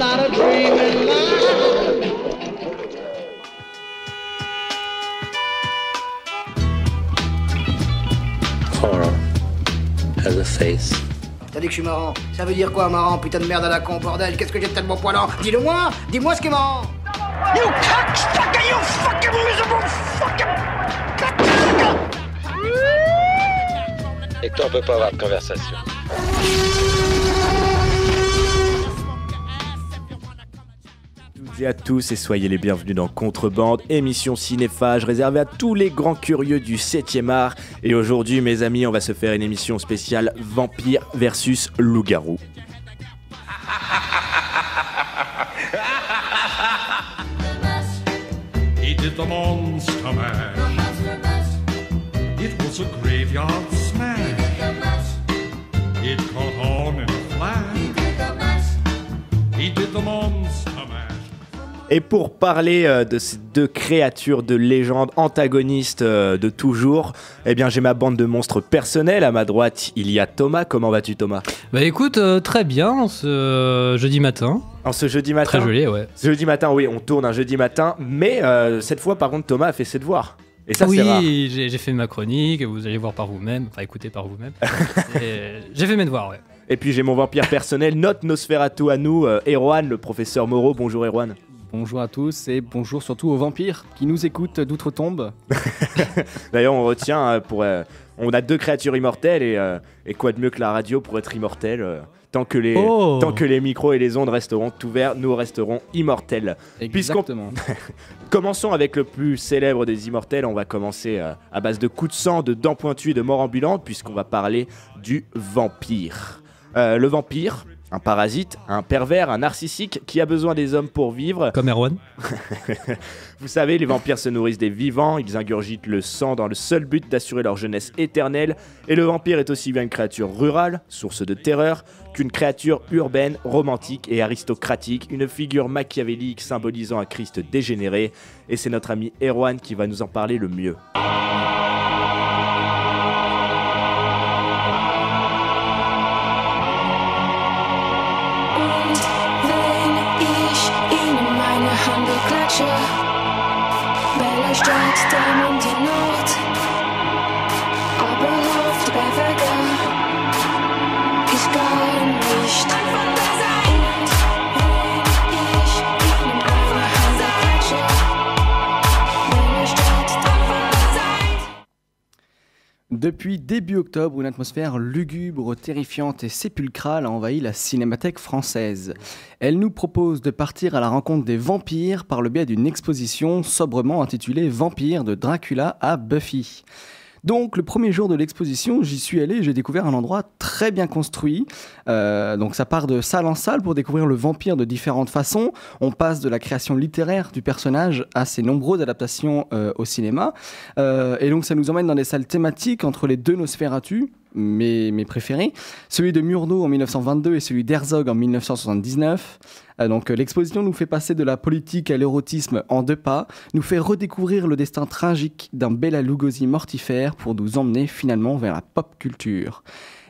not a dreaming man. Horror has a face. T'as dit que je suis marrant. Ça veut dire quoi, marrant? Putain de merde à la con, bordel. Qu'est-ce que j'ai de tellement poilant? Dis-le-moi. Dis-moi ce qui est marrant. You cocksucker, you fucking miserable fucking cocksucker. Et toi, on peut pas avoir de conversation. Toutes et à tous et soyez les bienvenus dans Contrebande, émission cinéphage réservée à tous les grands curieux du 7e art. Et aujourd'hui, mes amis, on va se faire une émission spéciale Vampire versus Loup-garou. He did the monster mash. It was a graveyard smash. It caught on in a flash. He did the monster mash. Et pour parler de ces deux créatures de légende antagonistes de toujours, eh bien j'ai ma bande de monstres personnels. À ma droite, il y a Thomas. Comment vas-tu, Thomas? Bah écoute, très bien, ce jeudi matin. En ce jeudi matin. Très joli, ouais. Ce jeudi matin, oui, on tourne un jeudi matin, mais cette fois, par contre, Thomas a fait ses devoirs. Et ça, oui, c'est rare. Oui, j'ai fait ma chronique, vous allez voir par vous-même, enfin écouter par vous-même. J'ai fait mes devoirs, ouais. Et puis j'ai mon vampire personnel, notre Nosferatu à nous, Erwan, le professeur Moreau. Bonjour Erwan. Bonjour à tous et bonjour surtout aux vampires qui nous écoutent d'outre-tombe. D'ailleurs, on retient, on a deux créatures immortelles et quoi de mieux que la radio pour être immortel tant que les micros et les ondes resteront ouverts, nous resterons immortels. Exactement. Commençons avec le plus célèbre des immortels. On va commencer à base de coups de sang, de dents pointues et de morts ambulantes, puisqu'on va parler du vampire. Le vampire, un parasite, un pervers, un narcissique qui a besoin des hommes pour vivre. Comme Erwan. Vous savez, les vampires se nourrissent des vivants, ils ingurgitent le sang dans le seul but d'assurer leur jeunesse éternelle. Et le vampire est aussi bien une créature rurale, source de terreur, qu'une créature urbaine, romantique et aristocratique, une figure machiavélique symbolisant un Christ dégénéré. Et c'est notre ami Erwan qui va nous en parler le mieux. Depuis début octobre, une atmosphère lugubre, terrifiante et sépulcrale a envahi la Cinémathèque française. Elle nous propose de partir à la rencontre des vampires par le biais d'une exposition sobrement intitulée « Vampires de Dracula à Buffy ». Donc le premier jour de l'exposition, j'y suis allé et j'ai découvert un endroit très bien construit. Donc ça part de salle en salle pour découvrir le vampire de différentes façons. On passe de la création littéraire du personnage à ses nombreuses adaptations au cinéma. Et donc ça nous emmène dans des salles thématiques entre les deux Nosferatu, mes préférés, celui de Murnau en 1922 et celui d'Herzog en 1979. Donc l'exposition nous fait passer de la politique à l'érotisme en deux pas, nous fait redécouvrir le destin tragique d'un Bela Lugosi mortifère pour nous emmener finalement vers la pop culture.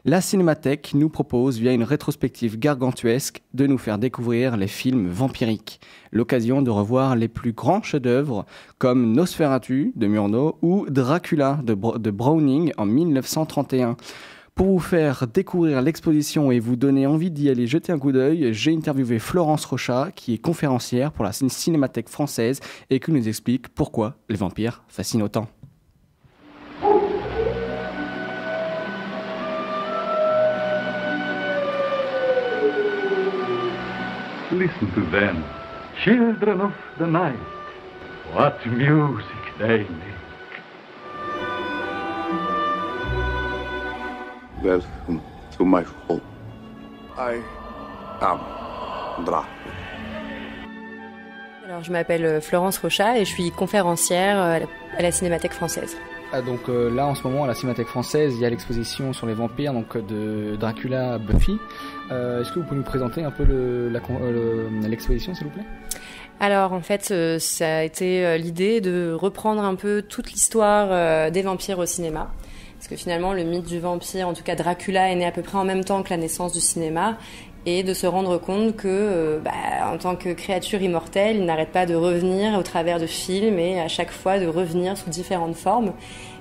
La Cinémathèque nous propose, via une rétrospective gargantuesque, de nous faire découvrir les films vampiriques. L'occasion de revoir les plus grands chefs-d'œuvre comme Nosferatu de Murnau ou Dracula de Browning en 1931. Pour vous faire découvrir l'exposition et vous donner envie d'y aller jeter un coup d'œil, j'ai interviewé Florence Rochat, qui est conférencière pour la Cinémathèque française et qui nous explique pourquoi les vampires fascinent autant. Listen to them, children of the night. What music they make. Welcome to my home. I am Dracula. Alors, je m'appelle Florence Rochat et je suis conférencière à la Cinémathèque française. Donc là, en ce moment, à la Cinémathèque française, il y a l'exposition sur les vampires, donc de Dracula à Buffy. Est-ce que vous pouvez nous présenter un peu l'exposition, s'il vous plaît ? Alors, en fait, ça a été l'idée de reprendre un peu toute l'histoire des vampires au cinéma. Parce que finalement, le mythe du vampire, en tout cas Dracula, est né à peu près en même temps que la naissance du cinéma. et de se rendre compte que, en tant que créature immortelle, il n'arrête pas de revenir au travers de films et à chaque fois de revenir sous différentes formes.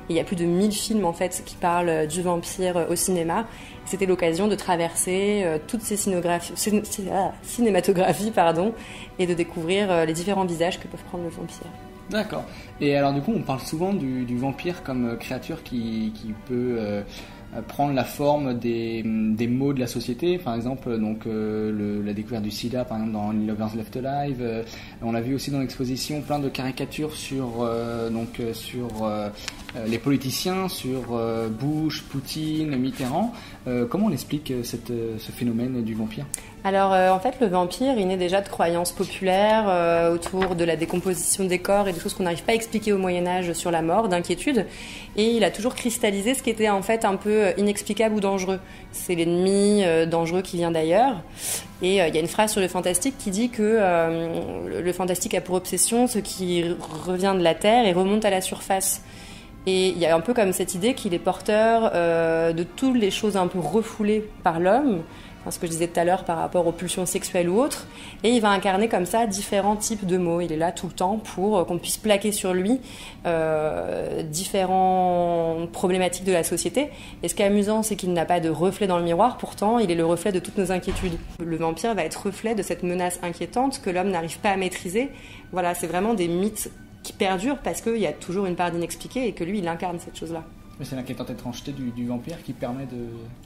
Et il y a plus de 1000 films en fait qui parlent du vampire au cinéma. C'était l'occasion de traverser toutes ces cinématographies et de découvrir les différents visages que peuvent prendre le vampire. D'accord. Et alors du coup, on parle souvent du vampire comme créature qui peut prendre la forme des maux de la société. Par exemple, donc la découverte du sida, par exemple dans Lovers Left Alive. On a vu aussi dans l'exposition plein de caricatures sur les politiciens, sur Bush, Poutine, Mitterrand. Comment on explique ce phénomène du vampire ? Alors en fait le vampire il naît déjà de croyances populaires autour de la décomposition des corps et de choses qu'on n'arrive pas à expliquer au Moyen-Âge sur la mort, d'inquiétude, et il a toujours cristallisé ce qui était en fait un peu inexplicable ou dangereux. C'est l'ennemi dangereux qui vient d'ailleurs, et il y a une phrase sur le fantastique qui dit que le fantastique a pour obsession ce qui revient de la terre et remonte à la surface. Et il y a un peu comme cette idée qu'il est porteur de toutes les choses un peu refoulées par l'homme, ce que je disais tout à l'heure par rapport aux pulsions sexuelles ou autres, et il va incarner comme ça différents types de mots. Il est là tout le temps pour qu'on puisse plaquer sur lui différentes problématiques de la société. Et ce qui est amusant, c'est qu'il n'a pas de reflet dans le miroir, pourtant il est le reflet de toutes nos inquiétudes. Le vampire va être reflet de cette menace inquiétante que l'homme n'arrive pas à maîtriser. Voilà, c'est vraiment des mythes qui perdurent parce qu'il y a toujours une part d'inexpliqué et que lui, il incarne cette chose-là. Mais c'est l'inquiétante étrangeté du vampire qui permet de...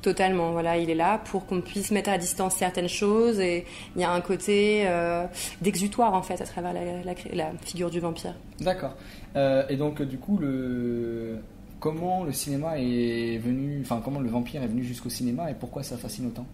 Totalement, voilà, il est là pour qu'on puisse mettre à distance certaines choses, et il y a un côté d'exutoire en fait à travers la figure du vampire. D'accord. Et donc du coup, comment le cinéma est venu, enfin comment le vampire est venu jusqu'au cinéma et pourquoi ça fascine autant ?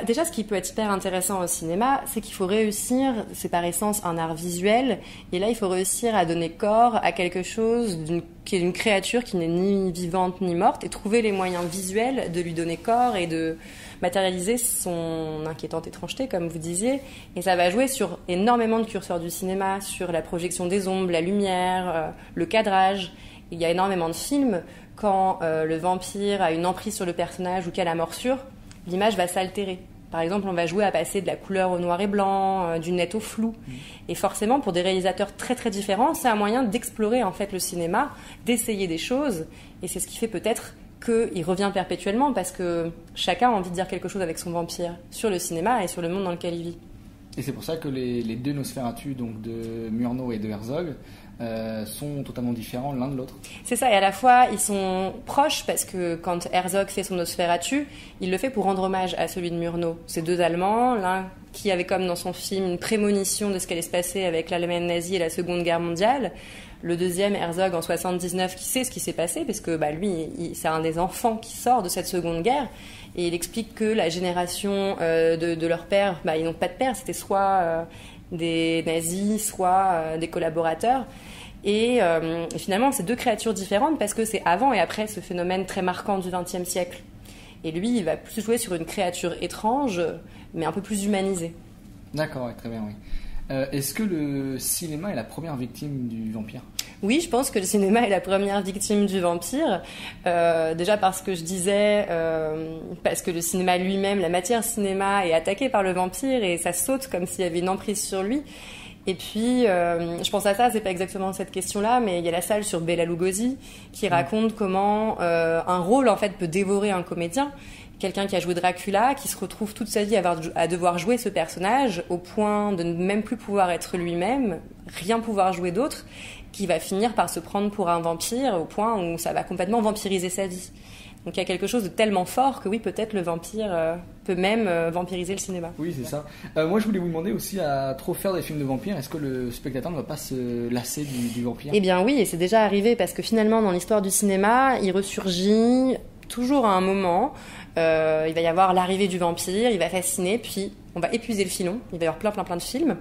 Déjà, ce qui peut être hyper intéressant au cinéma, c'est qu'il faut réussir, c'est par essence un art visuel, et là il faut réussir à donner corps à quelque chose qui est une créature qui n'est ni vivante ni morte, et trouver les moyens visuels de lui donner corps et de matérialiser son inquiétante étrangeté, comme vous disiez. Et ça va jouer sur énormément de curseurs du cinéma, sur la projection des ombres, la lumière, le cadrage. Il y a énormément de films, quand le vampire a une emprise sur le personnage ou qu'il y a la morsure, l'image va s'altérer. Par exemple, on va jouer à passer de la couleur au noir et blanc, du net au flou. Et forcément, pour des réalisateurs très très différents, c'est un moyen d'explorer en fait le cinéma, d'essayer des choses. Et c'est ce qui fait peut-être qu'il revient perpétuellement, parce que chacun a envie de dire quelque chose avec son vampire, sur le cinéma et sur le monde dans lequel il vit. Et c'est pour ça que les deux Nosferatu, donc de Murnau et de Herzog, sont totalement différents l'un de l'autre. C'est ça, et à la fois ils sont proches parce que quand Herzog fait son Nosferatu, il le fait pour rendre hommage à celui de Murnau. Ces deux Allemands, l'un qui avait comme dans son film une prémonition de ce qui allait se passer avec l'Allemagne nazie et la Seconde Guerre mondiale. Le deuxième, Herzog, en 79, qui sait ce qui s'est passé, parce que lui, c'est un des enfants qui sort de cette Seconde Guerre, et il explique que la génération de leur père, ils n'ont pas de père, c'était soit des nazis, soit des collaborateurs. Et finalement, c'est deux créatures différentes parce que c'est avant et après ce phénomène très marquant du XXe siècle. Et lui, il va plus jouer sur une créature étrange, mais un peu plus humanisée. D'accord, ouais, très bien, oui. Est-ce que le cinéma est la première victime du vampire ? Oui, je pense que le cinéma est la première victime du vampire. Déjà parce que je disais, parce que le cinéma lui-même, la matière cinéma est attaquée par le vampire et ça saute comme s'il y avait une emprise sur lui. Et puis, je pense à ça, c'est pas exactement cette question-là, mais il y a la salle sur Bela Lugosi qui raconte comment un rôle en fait peut dévorer un comédien. Quelqu'un qui a joué Dracula, qui se retrouve toute sa vie à devoir jouer ce personnage au point de ne même plus pouvoir être lui-même, rien pouvoir jouer d'autre, qui va finir par se prendre pour un vampire au point où ça va complètement vampiriser sa vie. Donc il y a quelque chose de tellement fort que oui, peut-être le vampire peut même vampiriser le cinéma. Oui, c'est ça. Moi, je voulais vous demander aussi, à trop faire des films de vampires, est-ce que le spectateur ne va pas se lasser du vampire ? Eh bien oui, et c'est déjà arrivé, parce que finalement, dans l'histoire du cinéma, il ressurgit toujours à un moment. Il va y avoir l'arrivée du vampire, il va fasciner, puis on va épuiser le filon, il va y avoir plein de films,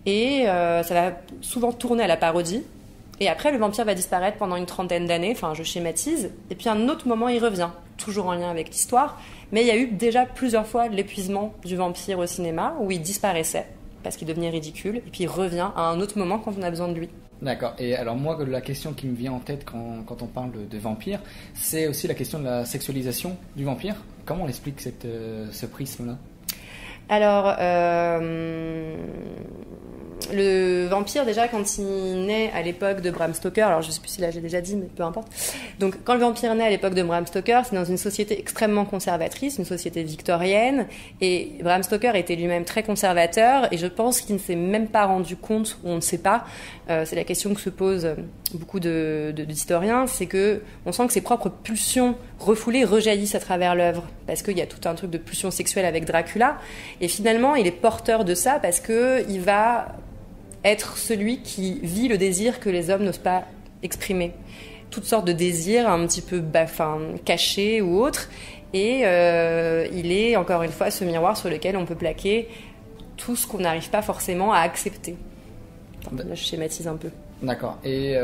et ça va souvent tourner à la parodie. Et après, le vampire va disparaître pendant une 30aine d'années, enfin je schématise, et puis à un autre moment il revient, toujours en lien avec l'histoire, mais il y a eu déjà plusieurs fois l'épuisement du vampire au cinéma, où il disparaissait, parce qu'il devenait ridicule, et puis il revient à un autre moment quand on a besoin de lui. D'accord, et alors moi, la question qui me vient en tête quand on parle de vampire, c'est aussi la question de la sexualisation du vampire. Comment on explique ce prisme-là ? Alors, le vampire, déjà, quand il naît à l'époque de Bram Stoker, alors je sais plus si là j'ai déjà dit, mais peu importe. Donc, quand le vampire naît à l'époque de Bram Stoker, c'est dans une société extrêmement conservatrice, une société victorienne, et Bram Stoker était lui-même très conservateur, et je pense qu'il ne s'est même pas rendu compte, ou on ne sait pas, c'est la question que se posent beaucoup d'historiens, c'est que on sent que ses propres pulsions refoulées rejaillissent à travers l'œuvre, parce qu'il y a tout un truc de pulsion sexuelle avec Dracula, et finalement, il est porteur de ça parce que il va être celui qui vit le désir que les hommes n'osent pas exprimer. Toutes sortes de désirs un petit peu cachés ou autres. Et il est, encore une fois, ce miroir sur lequel on peut plaquer tout ce qu'on n'arrive pas forcément à accepter. Enfin, là, je schématise un peu. D'accord. Et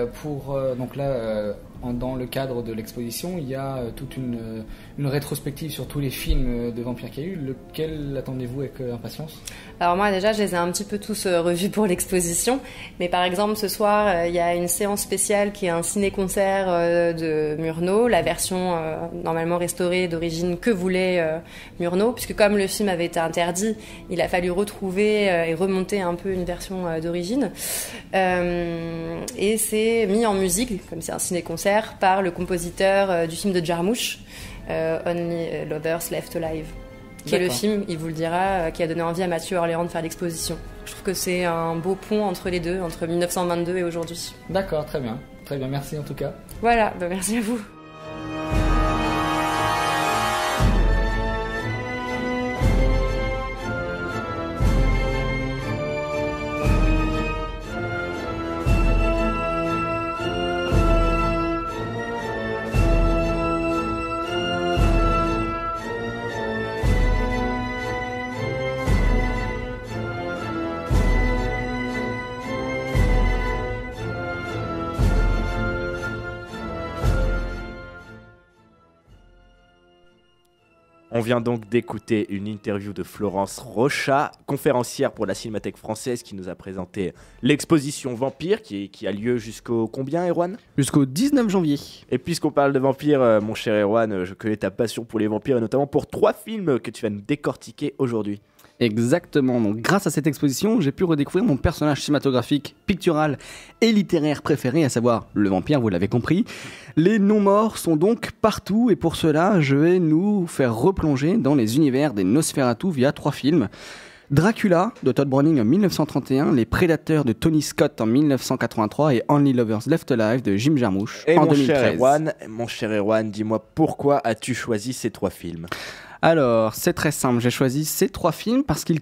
donc là, dans le cadre de l'exposition, il y a toute une rétrospective sur tous les films de vampires qu'il y a eu. Lequel attendez-vous avec impatience ? Alors moi déjà, je les ai un petit peu tous revus pour l'exposition. Mais par exemple, ce soir, il y a une séance spéciale qui est un ciné-concert de Murnau, la version normalement restaurée d'origine que voulait Murnau, puisque comme le film avait été interdit, il a fallu retrouver et remonter un peu une version d'origine. Et c'est mis en musique, comme c'est un ciné-concert, par le compositeur du film de Jarmusch, Only Lovers Left Alive, qui est le film, il vous le dira, qui a donné envie à Mathieu Orléans de faire l'exposition. Je trouve que c'est un beau pont entre les deux, entre 1922 et aujourd'hui. D'accord, très bien, merci en tout cas. Voilà, merci à vous. On vient donc d'écouter une interview de Florence Rochat, conférencière pour la Cinémathèque française, qui nous a présenté l'exposition Vampire, qui a lieu jusqu'au combien, Erwan ? Jusqu'au 19 janvier. Et puisqu'on parle de vampires, mon cher Erwan, je connais ta passion pour les vampires, et notamment pour 3 films que tu vas nous décortiquer aujourd'hui. Exactement, donc grâce à cette exposition, j'ai pu redécouvrir mon personnage cinématographique, pictural et littéraire préféré, à savoir le vampire, vous l'avez compris. Les non-morts sont donc partout, et pour cela, je vais nous faire replonger dans les univers des Nosferatu via 3 films. Dracula de Todd Browning en 1931, Les Prédateurs de Tony Scott en 1983 et Only Lovers Left Alive de Jim Jarmusch en 2013. Mon cher Erwan, dis-moi pourquoi as-tu choisi ces 3 films ? Alors, c'est très simple, j'ai choisi ces 3 films parce qu'ils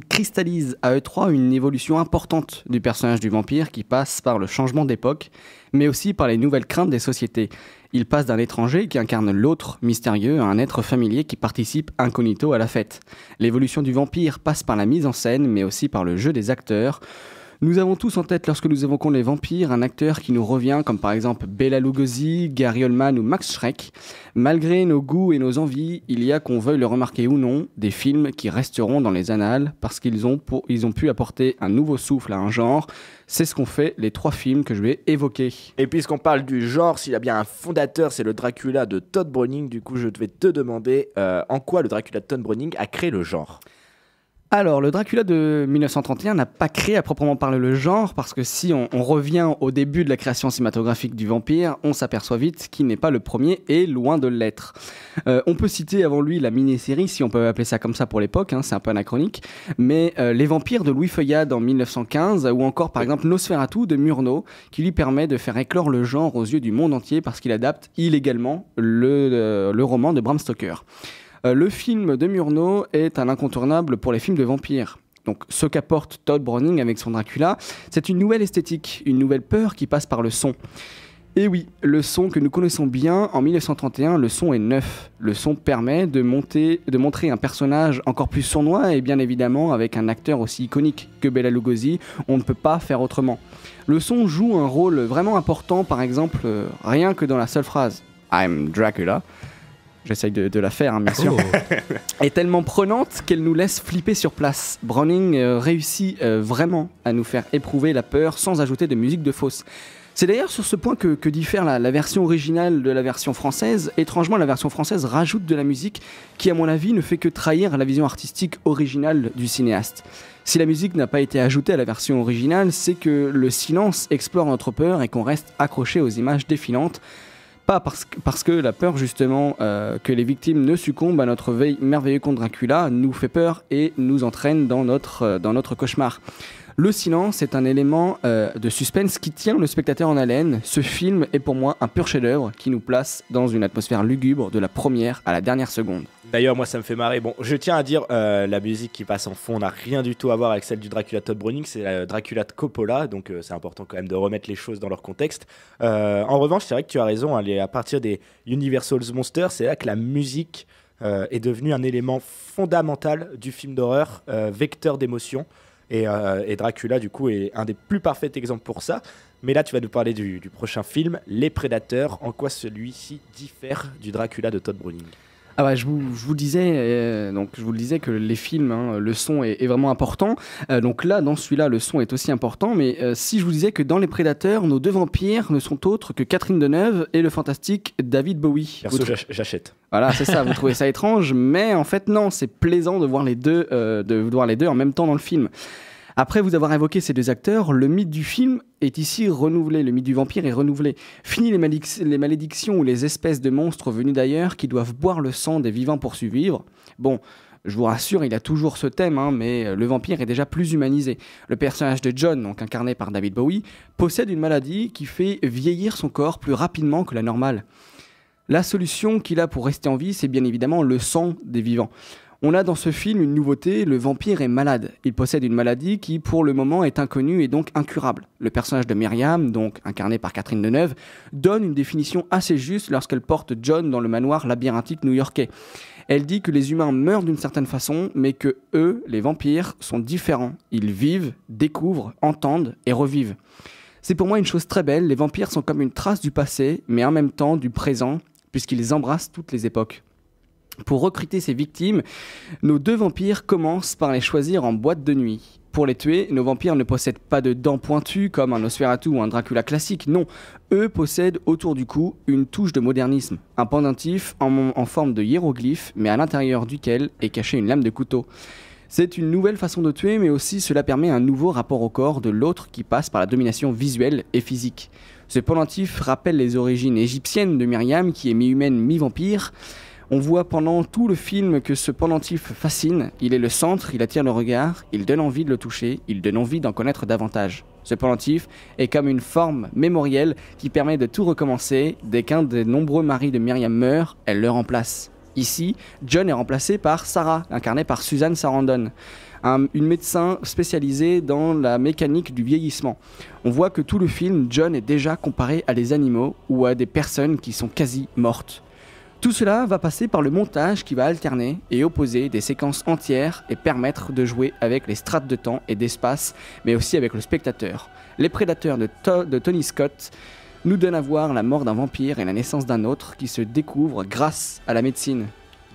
cristallisent à eux 3 une évolution importante du personnage du vampire qui passe par le changement d'époque, mais aussi par les nouvelles craintes des sociétés. Il passe d'un étranger qui incarne l'autre mystérieux à un être familier qui participe incognito à la fête. L'évolution du vampire passe par la mise en scène, mais aussi par le jeu des acteurs. Nous avons tous en tête, lorsque nous évoquons les vampires, un acteur qui nous revient, comme par exemple Bela Lugosi, Gary Oldman ou Max Schreck. Malgré nos goûts et nos envies, il y a, qu'on veuille le remarquer ou non, des films qui resteront dans les annales parce qu'ils ont pu apporter un nouveau souffle à un genre. C'est ce qu'ont fait les 3 films que je vais évoquer. Et puisqu'on parle du genre, s'il y a bien un fondateur, c'est le Dracula de Todd Browning. Du coup, je vais te demander en quoi le Dracula de Todd Browning a créé le genre. Alors, le Dracula de 1931 n'a pas créé à proprement parler le genre, parce que si on revient au début de la création cinématographique du vampire, on s'aperçoit vite qu'il n'est pas le premier et loin de l'être. On peut citer avant lui la mini-série, si on peut appeler ça comme ça pour l'époque, c'est un peu anachronique, mais Les Vampires de Louis Feuillade en 1915, ou encore par exemple Nosferatu de Murnau, qui lui permet de faire éclore le genre aux yeux du monde entier parce qu'il adapte illégalement le roman de Bram Stoker. Le film de Murnau est un incontournable pour les films de vampires. Donc, ce qu'apporte Todd Browning avec son Dracula, c'est une nouvelle esthétique, une nouvelle peur qui passe par le son. Et oui, le son que nous connaissons bien, en 1931, le son est neuf. Le son permet de montrer un personnage encore plus sournois et bien évidemment avec un acteur aussi iconique que Bela Lugosi, on ne peut pas faire autrement. Le son joue un rôle vraiment important, par exemple, rien que dans la seule phrase « I'm Dracula », j'essaye de la faire, bien sûr, est tellement prenante qu'elle nous laisse flipper sur place. Browning réussit vraiment à nous faire éprouver la peur sans ajouter de musique de fausse. C'est d'ailleurs sur ce point que diffère la version originale de la version française. Étrangement, la version française rajoute de la musique qui, à mon avis, ne fait que trahir la vision artistique originale du cinéaste. Si la musique n'a pas été ajoutée à la version originale, c'est que le silence explore notre peur et qu'on reste accroché aux images défilantes. Pas parce que la peur, justement, que les victimes ne succombent à notre merveilleux conte Dracula, nous fait peur et nous entraîne dans notre cauchemar. Le silence est un élément de suspense qui tient le spectateur en haleine. Ce film est pour moi un pur chef-d'œuvre qui nous place dans une atmosphère lugubre de la première à la dernière seconde. D'ailleurs, moi, ça me fait marrer. Bon, je tiens à dire, la musique qui passe en fond n'a rien du tout à voir avec celle du Dracula de Todd Browning, c'est la Dracula de Coppola, donc c'est important quand même de remettre les choses dans leur contexte. En revanche, c'est vrai que tu as raison, à partir des Universal Monsters, c'est là que la musique est devenue un élément fondamental du film d'horreur, vecteur d'émotion. Et Dracula, du coup, est un des plus parfaits exemples pour ça. Mais là, tu vas nous parler du prochain film, Les Prédateurs. En quoi celui-ci diffère du Dracula de Todd Browning ? Ah bah, je vous disais que les films, le son est vraiment important. Donc là, dans celui-là, le son est aussi important. Mais si je vous disais que dans Les Prédateurs, nos deux vampires ne sont autres que Catherine Deneuve et le fantastique David Bowie. Perso, j'achète. Voilà, c'est ça. Vous trouvez ça étrange, mais en fait non, c'est plaisant de voir les deux en même temps dans le film. Après vous avoir évoqué ces deux acteurs, le mythe du film est ici renouvelé, le mythe du vampire est renouvelé. Fini les malédictions ou les espèces de monstres venus d'ailleurs qui doivent boire le sang des vivants pour survivre. Bon, je vous rassure, il a toujours ce thème, mais le vampire est déjà plus humanisé. Le personnage de John, donc incarné par David Bowie, possède une maladie qui fait vieillir son corps plus rapidement que la normale. La solution qu'il a pour rester en vie, c'est bien évidemment le sang des vivants. On a dans ce film une nouveauté, le vampire est malade. Il possède une maladie qui, pour le moment, est inconnue et donc incurable. Le personnage de Myriam, donc incarné par Catherine Deneuve, donne une définition assez juste lorsqu'elle porte John dans le manoir labyrinthique new-yorkais. Elle dit que les humains meurent d'une certaine façon, mais que eux, les vampires, sont différents. Ils vivent, découvrent, entendent et revivent. C'est pour moi une chose très belle, les vampires sont comme une trace du passé, mais en même temps du présent, puisqu'ils embrassent toutes les époques. Pour recruter ces victimes, nos deux vampires commencent par les choisir en boîte de nuit. Pour les tuer, nos vampires ne possèdent pas de dents pointues comme un Nosferatu ou un Dracula classique, non. Eux possèdent autour du cou une touche de modernisme, un pendentif en forme de hiéroglyphe, mais à l'intérieur duquel est cachée une lame de couteau. C'est une nouvelle façon de tuer, mais aussi cela permet un nouveau rapport au corps de l'autre qui passe par la domination visuelle et physique. Ce pendentif rappelle les origines égyptiennes de Myriam, qui est mi-humaine, mi-vampire. On voit pendant tout le film que ce pendentif fascine, il est le centre, il attire le regard, il donne envie de le toucher, il donne envie d'en connaître davantage. Ce pendentif est comme une forme mémorielle qui permet de tout recommencer. Dès qu'un des nombreux maris de Myriam meurt, elle le remplace. Ici, John est remplacé par Sarah, incarnée par Susan Sarandon, une médecin spécialisée dans la mécanique du vieillissement. On voit que tout le film, John est déjà comparé à des animaux ou à des personnes qui sont quasi mortes. Tout cela va passer par le montage qui va alterner et opposer des séquences entières et permettre de jouer avec les strates de temps et d'espace, mais aussi avec le spectateur. Les Prédateurs de Tony Scott nous donnent à voir la mort d'un vampire et la naissance d'un autre qui se découvre grâce à la médecine.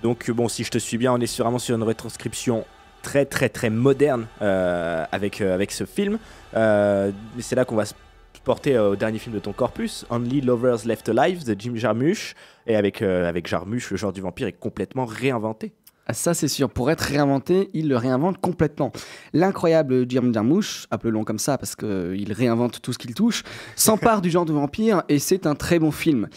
Donc bon, si je te suis bien, on est vraiment sur une retranscription très très très moderne avec ce film. C'est là qu'on va se porté au dernier film de ton corpus, Only Lovers Left Alive de Jim Jarmusch, et avec Jarmusch, le genre du vampire est complètement réinventé. Ça c'est sûr, pour être réinventé, il le réinvente complètement. L'incroyable Jim Jarmusch, appelons-le comme ça parce qu'il réinvente tout ce qu'il touche, s'empare du genre de vampire et c'est un très bon film.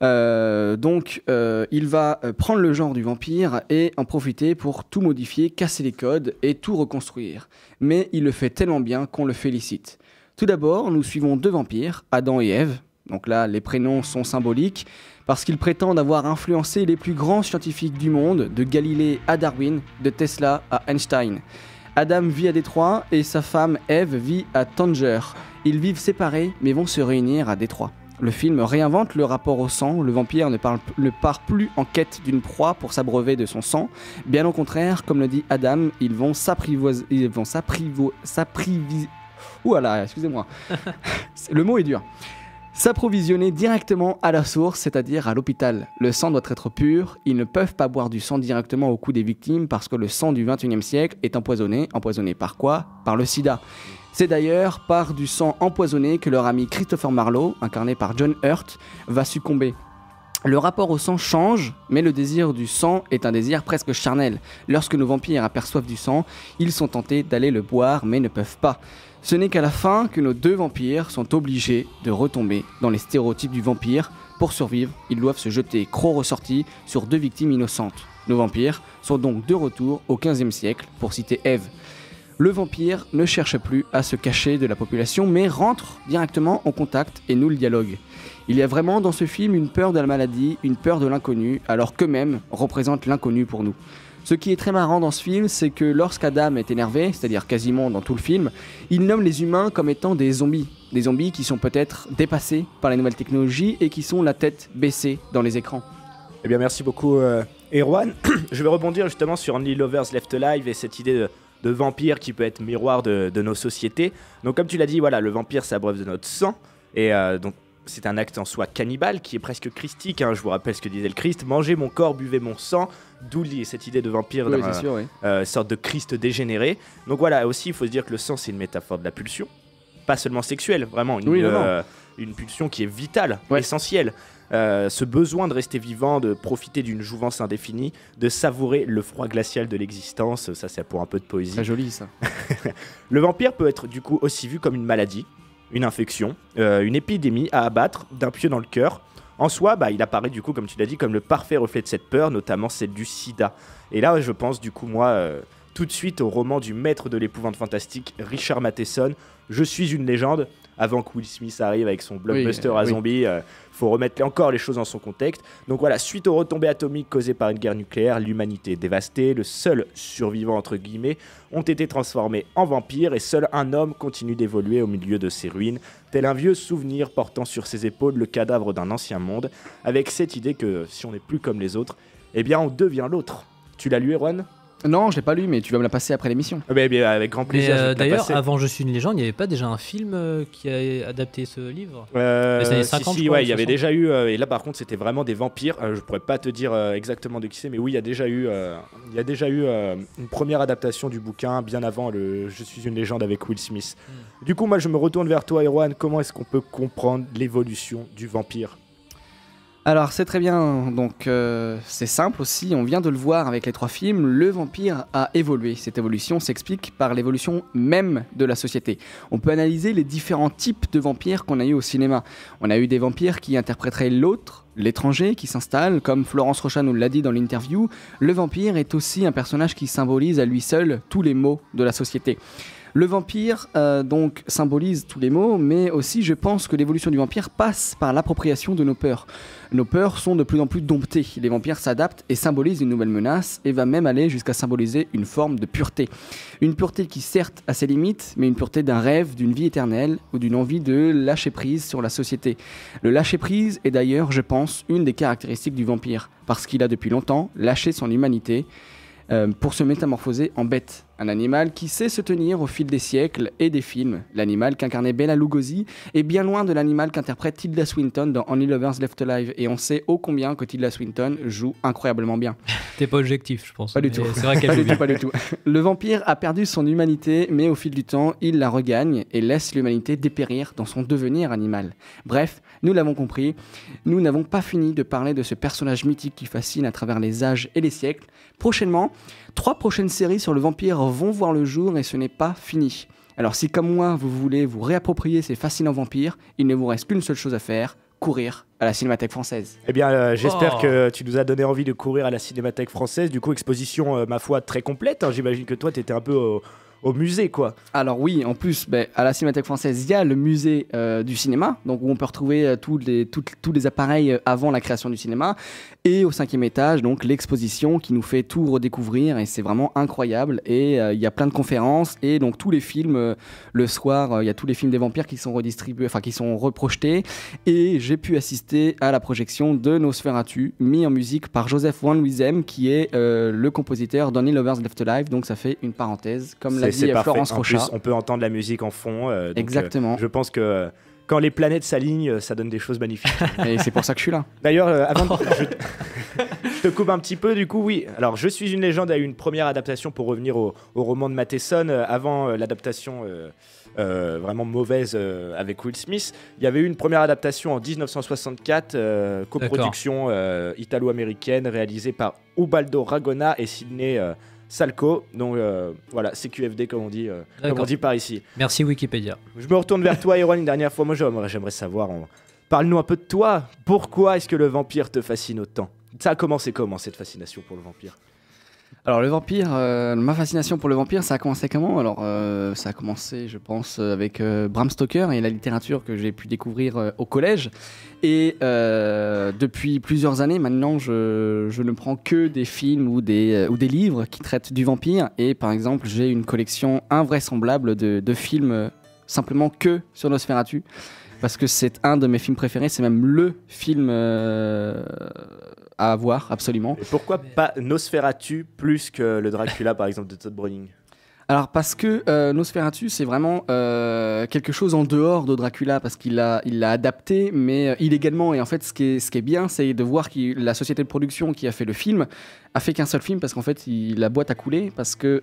Il va prendre le genre du vampire et en profiter pour tout modifier, casser les codes et tout reconstruire. Mais il le fait tellement bien qu'on le félicite. Tout d'abord, nous suivons deux vampires, Adam et Ève. Donc là, les prénoms sont symboliques parce qu'ils prétendent avoir influencé les plus grands scientifiques du monde, de Galilée à Darwin, de Tesla à Einstein. Adam vit à Détroit et sa femme Ève vit à Tanger. Ils vivent séparés mais vont se réunir à Détroit. Le film réinvente le rapport au sang. Le vampire ne part plus en quête d'une proie pour s'abreuver de son sang. Bien au contraire, comme le dit Adam, ils vont Ouala, excusez-moi. Le mot est dur. S'approvisionner directement à la source, c'est-à-dire à l'hôpital. Le sang doit être pur. Ils ne peuvent pas boire du sang directement au cou des victimes parce que le sang du XXIe siècle est empoisonné. Empoisonné par quoi ? Par le sida. C'est d'ailleurs par du sang empoisonné que leur ami Christopher Marlowe, incarné par John Hurt, va succomber. Le rapport au sang change, mais le désir du sang est un désir presque charnel. Lorsque nos vampires aperçoivent du sang, ils sont tentés d'aller le boire, mais ne peuvent pas. Ce n'est qu'à la fin que nos deux vampires sont obligés de retomber dans les stéréotypes du vampire. Pour survivre, ils doivent se jeter crocs ressortis sur deux victimes innocentes. Nos vampires sont donc de retour au XVe siècle, pour citer Ève. Le vampire ne cherche plus à se cacher de la population, mais rentre directement en contact et noue le dialogue. Il y a vraiment dans ce film une peur de la maladie, une peur de l'inconnu, alors qu'eux-mêmes représentent l'inconnu pour nous. Ce qui est très marrant dans ce film, c'est que lorsqu'Adam est énervé, c'est-à-dire quasiment dans tout le film, il nomme les humains comme étant des zombies. Des zombies qui sont peut-être dépassés par les nouvelles technologies et qui sont la tête baissée dans les écrans. Eh bien, merci beaucoup, Erwan. Je vais rebondir justement sur Only Lovers Left Alive et cette idée de vampire qui peut être miroir de nos sociétés. Donc, comme tu l'as dit, voilà, le vampire s'abreuve de notre sang. Et donc, c'est un acte en soi cannibale qui est presque christique. Hein, je vous rappelle ce que disait le Christ. Mangez mon corps, buvez mon sang. D'où cette idée de vampire, oui, c'est sûr, oui. Sorte de Christ dégénéré. Donc voilà, aussi, il faut se dire que le sang, c'est une métaphore de la pulsion. Pas seulement sexuelle, vraiment. Une pulsion qui est vitale, essentielle. Ce besoin de rester vivant, de profiter d'une jouvence indéfinie, de savourer le froid glacial de l'existence. Ça, c'est pour un peu de poésie. Très joli, ça. Le vampire peut être du coup aussi vu comme une maladie, une infection, une épidémie à abattre d'un pieu dans le cœur. En soi, il apparaît du coup, comme tu l'as dit, comme le parfait reflet de cette peur, notamment celle du sida. Et là, je pense du coup, moi, tout de suite au roman du maître de l'épouvante fantastique, Richard Matheson, Je suis une légende. Avant que Will Smith arrive avec son blockbuster à zombies, faut remettre encore les choses dans son contexte. Donc voilà, suite aux retombées atomiques causées par une guerre nucléaire, l'humanité est dévastée, le seul survivant entre guillemets ont été transformés en vampires et seul un homme continue d'évoluer au milieu de ces ruines, tel un vieux souvenir portant sur ses épaules le cadavre d'un ancien monde, avec cette idée que si on n'est plus comme les autres, eh bien on devient l'autre. Tu l'as lu, Erwan ? Non, je l'ai pas lu, mais tu vas me la passer après l'émission. Avec grand plaisir. D'ailleurs, avant Je suis une légende, il n'y avait pas déjà un film qui a adapté ce livre Les années 50, il y avait déjà eu, et là par contre c'était vraiment des vampires. Je pourrais pas te dire exactement de qui c'est, mais oui, il y a déjà eu une première adaptation du bouquin bien avant le Je suis une légende avec Will Smith. Du coup, moi je me retourne vers toi, Erwan. Comment est-ce qu'on peut comprendre l'évolution du vampire ? Alors c'est très bien, donc c'est simple aussi, on vient de le voir avec les 3 films, le vampire a évolué. Cette évolution s'explique par l'évolution même de la société. On peut analyser les différents types de vampires qu'on a eu au cinéma. On a eu des vampires qui interpréteraient l'autre, l'étranger qui s'installe, comme Florence Rocha nous l'a dit dans l'interview. Le vampire est aussi un personnage qui symbolise à lui seul tous les maux de la société. Le vampire donc symbolise tous les maux, mais aussi je pense que l'évolution du vampire passe par l'appropriation de nos peurs. Nos peurs sont de plus en plus domptées. Les vampires s'adaptent et symbolisent une nouvelle menace et va même aller jusqu'à symboliser une forme de pureté. Une pureté qui certes a ses limites, mais une pureté d'un rêve, d'une vie éternelle ou d'une envie de lâcher prise sur la société. Le lâcher prise est d'ailleurs, je pense, une des caractéristiques du vampire, parce qu'il a depuis longtemps lâché son humanité pour se métamorphoser en bête. Un animal qui sait se tenir au fil des siècles et des films. L'animal qu'incarnait Bela Lugosi est bien loin de l'animal qu'interprète Tilda Swinton dans Only Lovers Left Alive. Et on sait ô combien que Tilda Swinton joue incroyablement bien. T'es pas objectif, je pense. Pas du tout. C'est vrai qu'elle joue bien. Pas du tout. Le vampire a perdu son humanité, mais au fil du temps, il la regagne et laisse l'humanité dépérir dans son devenir animal. Bref, nous l'avons compris, nous n'avons pas fini de parler de ce personnage mythique qui fascine à travers les âges et les siècles. Prochainement, 3 prochaines séries sur le vampire vont voir le jour et ce n'est pas fini. Alors si comme moi, vous voulez vous réapproprier ces fascinants vampires, il ne vous reste qu'une seule chose à faire, courir à la Cinémathèque française. Eh bien, j'espère que tu nous as donné envie de courir à la Cinémathèque française. Du coup, exposition, ma foi, très complète. Hein. J'imagine que toi, tu étais un peu au musée, quoi. Alors oui, en plus, à la Cinémathèque française, il y a le musée du cinéma, donc où on peut retrouver tous les appareils avant la création du cinéma. Et au 5e étage, donc l'exposition qui nous fait tout redécouvrir et c'est vraiment incroyable. Et il y a plein de conférences et donc tous les films, le soir, il y a tous les films des vampires qui sont redistribués, enfin qui sont reprojetés. Et j'ai pu assister à la projection de Nosferatu, mis en musique par Joseph Van Wissem, qui est le compositeur d'Only Lovers Left Alive. Donc ça fait une parenthèse, comme l'a dit Florence Rocha. En plus, on peut entendre la musique en fond. Donc, exactement. Je pense que quand les planètes s'alignent, ça donne des choses magnifiques. Et c'est pour ça que je suis là. D'ailleurs, avant Je te coupe un petit peu, du coup, oui. Alors, Je suis une légende a eu une première adaptation pour revenir au roman de Matheson avant l'adaptation vraiment mauvaise avec Will Smith. Il y avait eu une première adaptation en 1964, coproduction italo-américaine réalisée par Ubaldo Ragona et Sidney Salco. Donc voilà, CQFD comme on dit par ici. Merci Wikipédia. Je me retourne vers toi, Erwan, une dernière fois. Moi, j'aimerais savoir. Parle-nous un peu de toi. Pourquoi est-ce que le vampire te fascine autant? Ça a commencé comment, cette fascination pour le vampire? Alors le vampire, ma fascination pour le vampire, ça a commencé comment? Alors ça a commencé, je pense, avec Bram Stoker et la littérature que j'ai pu découvrir au collège. Et depuis plusieurs années maintenant, je ne prends que des films ou des livres qui traitent du vampire. Et par exemple, j'ai une collection invraisemblable de films simplement que sur Nosferatu. Parce que c'est un de mes films préférés, c'est même le film à voir, absolument. Et pourquoi pas Nosferatu plus que le Dracula, par exemple, de Todd Browning? Alors parce que Nosferatu, c'est vraiment quelque chose en dehors de Dracula, parce qu'il l'a adapté, mais illégalement. Et en fait, ce qui est bien, c'est de voir que la société de production qui a fait le film a fait qu'un seul film, parce qu'en fait, la boîte a coulé, parce que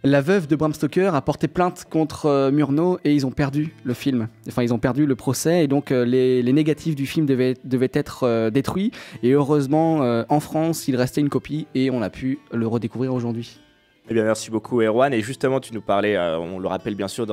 la veuve de Bram Stoker a porté plainte contre Murnau et ils ont perdu le film. Enfin, ils ont perdu le procès et donc les négatifs du film devaient être détruits. Et heureusement, en France, il restait une copie et on a pu le redécouvrir aujourd'hui. Eh bien, merci beaucoup, Erwan. Et justement, tu nous parlais, on le rappelle bien sûr,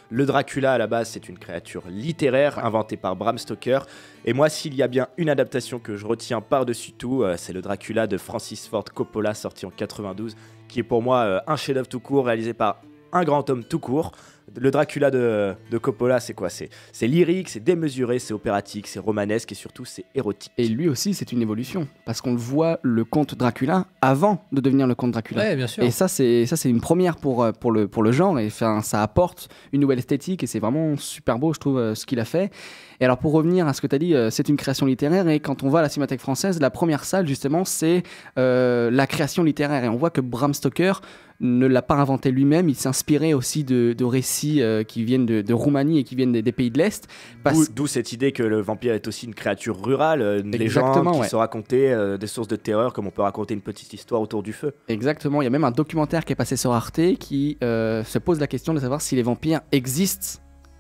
le Dracula, à la base, c'est une créature littéraire inventée par Bram Stoker. Et moi, s'il y a bien une adaptation que je retiens par-dessus tout, c'est le Dracula de Francis Ford Coppola, sorti en 92, qui est pour moi un chef-d'œuvre tout court, réalisé par un grand homme tout court. Le Dracula de Coppola, c'est quoi? C'est lyrique, c'est démesuré, c'est opératique, c'est romanesque et surtout c'est érotique. Et lui aussi, c'est une évolution, parce qu'on le voit le comte Dracula avant de devenir le comte Dracula. Ouais, bien sûr. Et ça, c'est une première pour le genre, et ça apporte une nouvelle esthétique, et c'est vraiment super beau, je trouve, ce qu'il a fait. Et alors, pour revenir à ce que tu as dit, c'est une création littéraire, et quand on va à la Cinémathèque française, la première salle, justement, c'est la création littéraire, et on voit que Bram Stoker ne l'a pas inventé lui-même, il s'est inspiré aussi de récits qui viennent de Roumanie et qui viennent des pays de l'Est. D'où cette idée que le vampire est aussi une créature rurale, une légende qui se racontait des sources de terreur, comme on peut raconter une petite histoire autour du feu. Exactement, il y a même un documentaire qui est passé sur Arte qui se pose la question de savoir si les vampires existent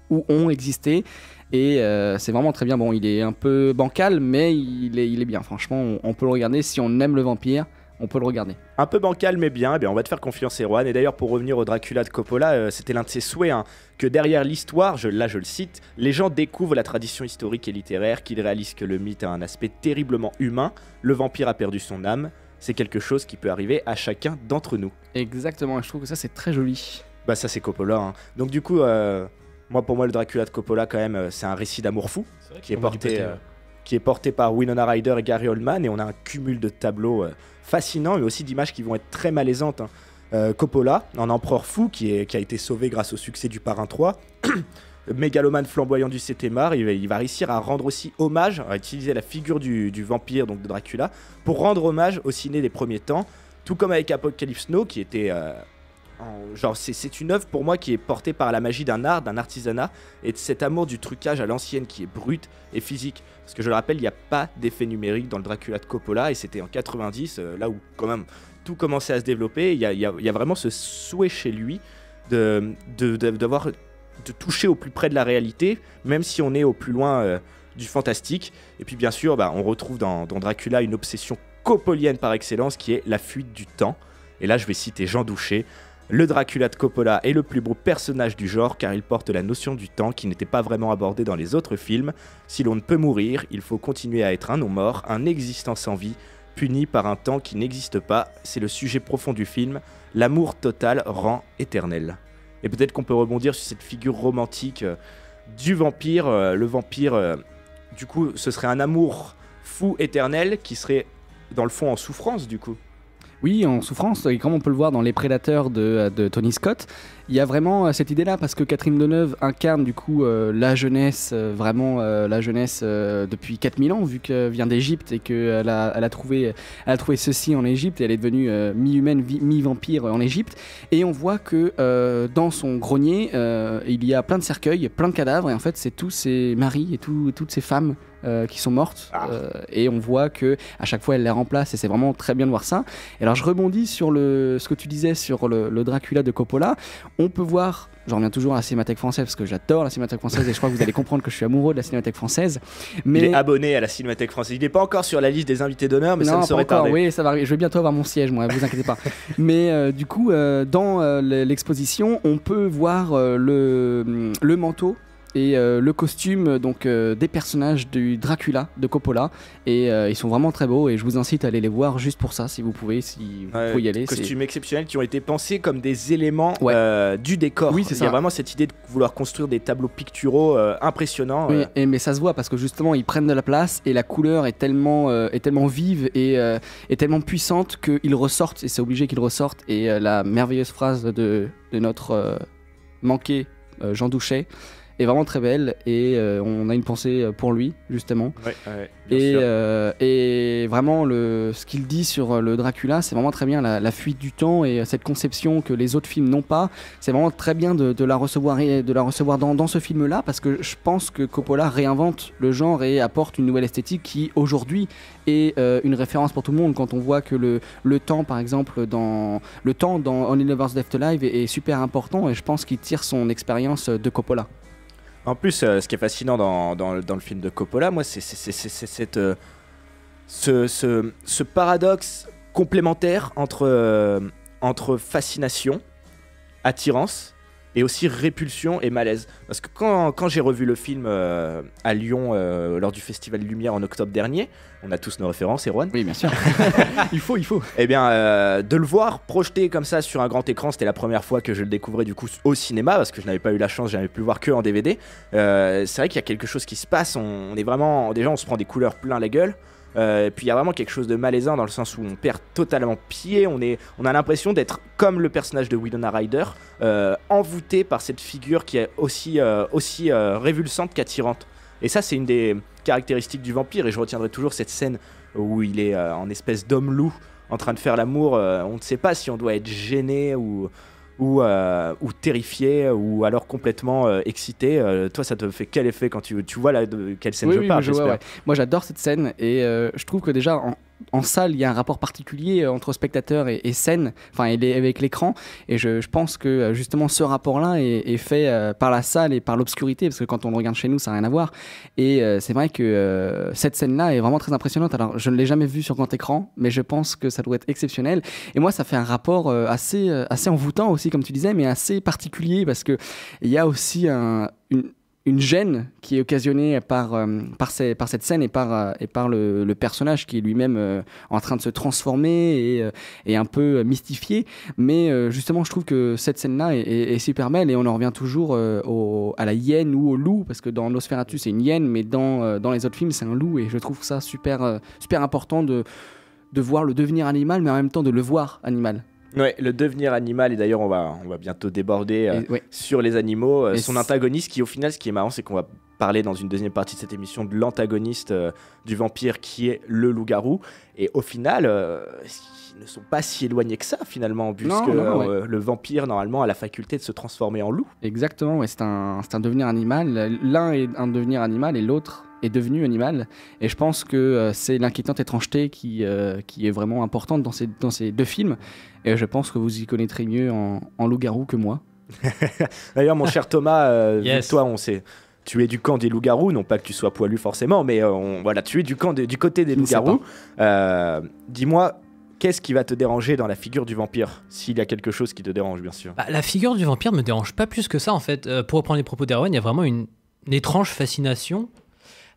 ou ont existé. Et c'est vraiment très bien. Bon, il est un peu bancal, mais il est bien. Franchement, on peut le regarder si on aime le vampire. On peut le regarder. Un peu bancal mais bien, on va te faire confiance, Erwan. Et d'ailleurs, pour revenir au Dracula de Coppola, c'était l'un de ses souhaits, que derrière l'histoire, je le cite, les gens découvrent la tradition historique et littéraire, qu'ils réalisent que le mythe a un aspect terriblement humain, le vampire a perdu son âme, c'est quelque chose qui peut arriver à chacun d'entre nous. Exactement, et je trouve que ça c'est très joli. Bah ça c'est Coppola. Donc du coup, pour moi le Dracula de Coppola quand même, c'est un récit d'amour fou qui est porté par Winona Ryder et Gary Oldman, et on a un cumul de tableaux fascinants, mais aussi d'images qui vont être très malaisantes. Coppola, un empereur fou qui a été sauvé grâce au succès du Parrain 3, mégalomane flamboyant du 7e art, il va réussir à rendre aussi hommage, à utiliser la figure du vampire, donc de Dracula, pour rendre hommage au ciné des premiers temps, tout comme avec Apocalypse Now, qui était... c'est une œuvre pour moi qui est portée par la magie d'un art, d'un artisanat, et de cet amour du trucage à l'ancienne qui est brut et physique. Parce que je le rappelle, il n'y a pas d'effet numérique dans le Dracula de Coppola, et c'était en 90, là où quand même tout commençait à se développer. Il y a vraiment ce souhait chez lui de toucher au plus près de la réalité, même si on est au plus loin du fantastique. Et puis bien sûr, on retrouve dans Dracula une obsession coppolienne par excellence qui est la fuite du temps. Et là, je vais citer Jean Douché. Le Dracula de Coppola est le plus beau personnage du genre car il porte la notion du temps qui n'était pas vraiment abordée dans les autres films. Si l'on ne peut mourir, il faut continuer à être un non-mort, un existant sans vie, puni par un temps qui n'existe pas. C'est le sujet profond du film. L'amour total rend éternel. Et peut-être qu'on peut rebondir sur cette figure romantique du vampire. Le vampire, du coup, ce serait un amour fou éternel qui serait dans le fond en souffrance du coup. Oui, en souffrance, et comme on peut le voir dans Les Prédateurs de Tony Scott, il y a vraiment cette idée-là, parce que Catherine Deneuve incarne du coup la jeunesse, la jeunesse depuis 4000 ans, vu qu'elle vient d'Égypte et qu'elle a trouvé ceci en Égypte, et elle est devenue mi-humaine, mi-vampire en Égypte. Et on voit que dans son grenier, il y a plein de cercueils, plein de cadavres, et en fait c'est tous ses maris et toutes ces femmes qui sont mortes et on voit que à chaque fois elle les remplace et c'est vraiment très bien de voir ça. Et alors je rebondis sur ce que tu disais sur le Dracula de Coppola. On peut voir, j'en reviens toujours à la Cinémathèque française parce que j'adore la Cinémathèque française et je crois que vous allez comprendre que je suis amoureux de la Cinémathèque française. Mais il est abonné à la Cinémathèque française. Il n'est pas encore sur la liste des invités d'honneur, mais ça ne saurait tarder. Oui, ça va arriver. Je vais bientôt avoir mon siège, moi, vous inquiétez pas. Mais du coup, dans l'exposition, on peut voir le manteau et le costume donc des personnages du Dracula de Coppola et ils sont vraiment très beaux et je vous incite à aller les voir juste pour ça si vous pouvez pouvez y aller. Costumes exceptionnels qui ont été pensés comme des éléments du décor. Oui, c'est ça. Il y a vraiment cette idée de vouloir construire des tableaux picturaux impressionnants. Oui, mais ça se voit parce que justement ils prennent de la place et la couleur est tellement vive et tellement puissante qu'ils ressortent et c'est obligé qu'ils ressortent et la merveilleuse phrase de notre manqué Jean Douchet est vraiment très belle et on a une pensée pour lui justement et vraiment ce qu'il dit sur le Dracula c'est vraiment très bien la fuite du temps et cette conception que les autres films n'ont pas, c'est vraiment très bien de la recevoir dans ce film là parce que je pense que Coppola réinvente le genre et apporte une nouvelle esthétique qui aujourd'hui est une référence pour tout le monde quand on voit que le temps par exemple dans Only Lovers Left Alive est super important et je pense qu'il tire son expérience de Coppola. En plus, ce qui est fascinant dans le film de Coppola, moi, c'est ce paradoxe complémentaire entre fascination, attirance et aussi répulsion et malaise. Parce que quand j'ai revu le film à Lyon lors du Festival Lumière en octobre dernier, on a tous nos références, Erwan. Oui, bien sûr. il faut. Eh bien, de le voir projeté comme ça sur un grand écran, c'était la première fois que je le découvrais du coup au cinéma, parce que je n'avais pas eu la chance, j'avais pu le voir que en DVD. C'est vrai qu'il y a quelque chose qui se passe, on est vraiment, déjà on se prend des couleurs plein la gueule. Et puis il y a vraiment quelque chose de malaisant dans le sens où on perd totalement pied, on a l'impression d'être comme le personnage de Winona Ryder, envoûté par cette figure qui est aussi révulsante qu'attirante. Et ça c'est une des caractéristiques du vampire et je retiendrai toujours cette scène où il est en espèce d'homme-loup en train de faire l'amour. On ne sait pas si on doit être gêné ou terrifié ou alors complètement excité. Toi ça te fait quel effet quand tu vois de quelle scène je parle? Moi j'adore cette scène et je trouve que déjà en salle il y a un rapport particulier entre spectateur et scène, enfin avec l'écran et je pense que justement ce rapport là est fait par la salle et par l'obscurité parce que quand on le regarde chez nous ça n'a rien à voir et c'est vrai que cette scène là est vraiment très impressionnante. Alors je ne l'ai jamais vue sur grand écran mais je pense que ça doit être exceptionnel et moi ça fait un rapport assez envoûtant aussi comme tu disais mais assez particulier parce que il y a aussi une gêne qui est occasionnée par cette scène et par le personnage qui est lui-même en train de se transformer et un peu mystifié. Mais justement, je trouve que cette scène-là est super belle et on en revient toujours à la hyène ou au loup, parce que dans Nosferatu, c'est une hyène, mais dans les autres films, c'est un loup. Et je trouve ça super important de voir le devenir animal, mais en même temps de le voir animal. Ouais, le devenir animal, et d'ailleurs on va bientôt déborder sur les animaux. Son antagoniste, qui au final, ce qui est marrant, c'est qu'on va parler dans une deuxième partie de cette émission de l'antagoniste du vampire qui est le loup-garou. Et au final, ils ne sont pas si éloignés que ça finalement, puisque le vampire normalement a la faculté de se transformer en loup. Exactement, c'est un devenir animal. L'un est un devenir animal et l'autre est devenu animal, et je pense que c'est l'inquiétante étrangeté qui est vraiment importante dans ces deux films, et je pense que vous y connaîtrez mieux en loup-garou que moi. D'ailleurs mon cher Thomas, toi on sait, tu es du camp des loups-garous, non pas que tu sois poilu forcément, mais tu es du côté des loups-garous. Dis-moi, qu'est-ce qui va te déranger dans la figure du vampire, s'il y a quelque chose qui te dérange bien sûr? La figure du vampire me dérange pas plus que ça en fait. Pour reprendre les propos d'Erwan, il y a vraiment une étrange fascination.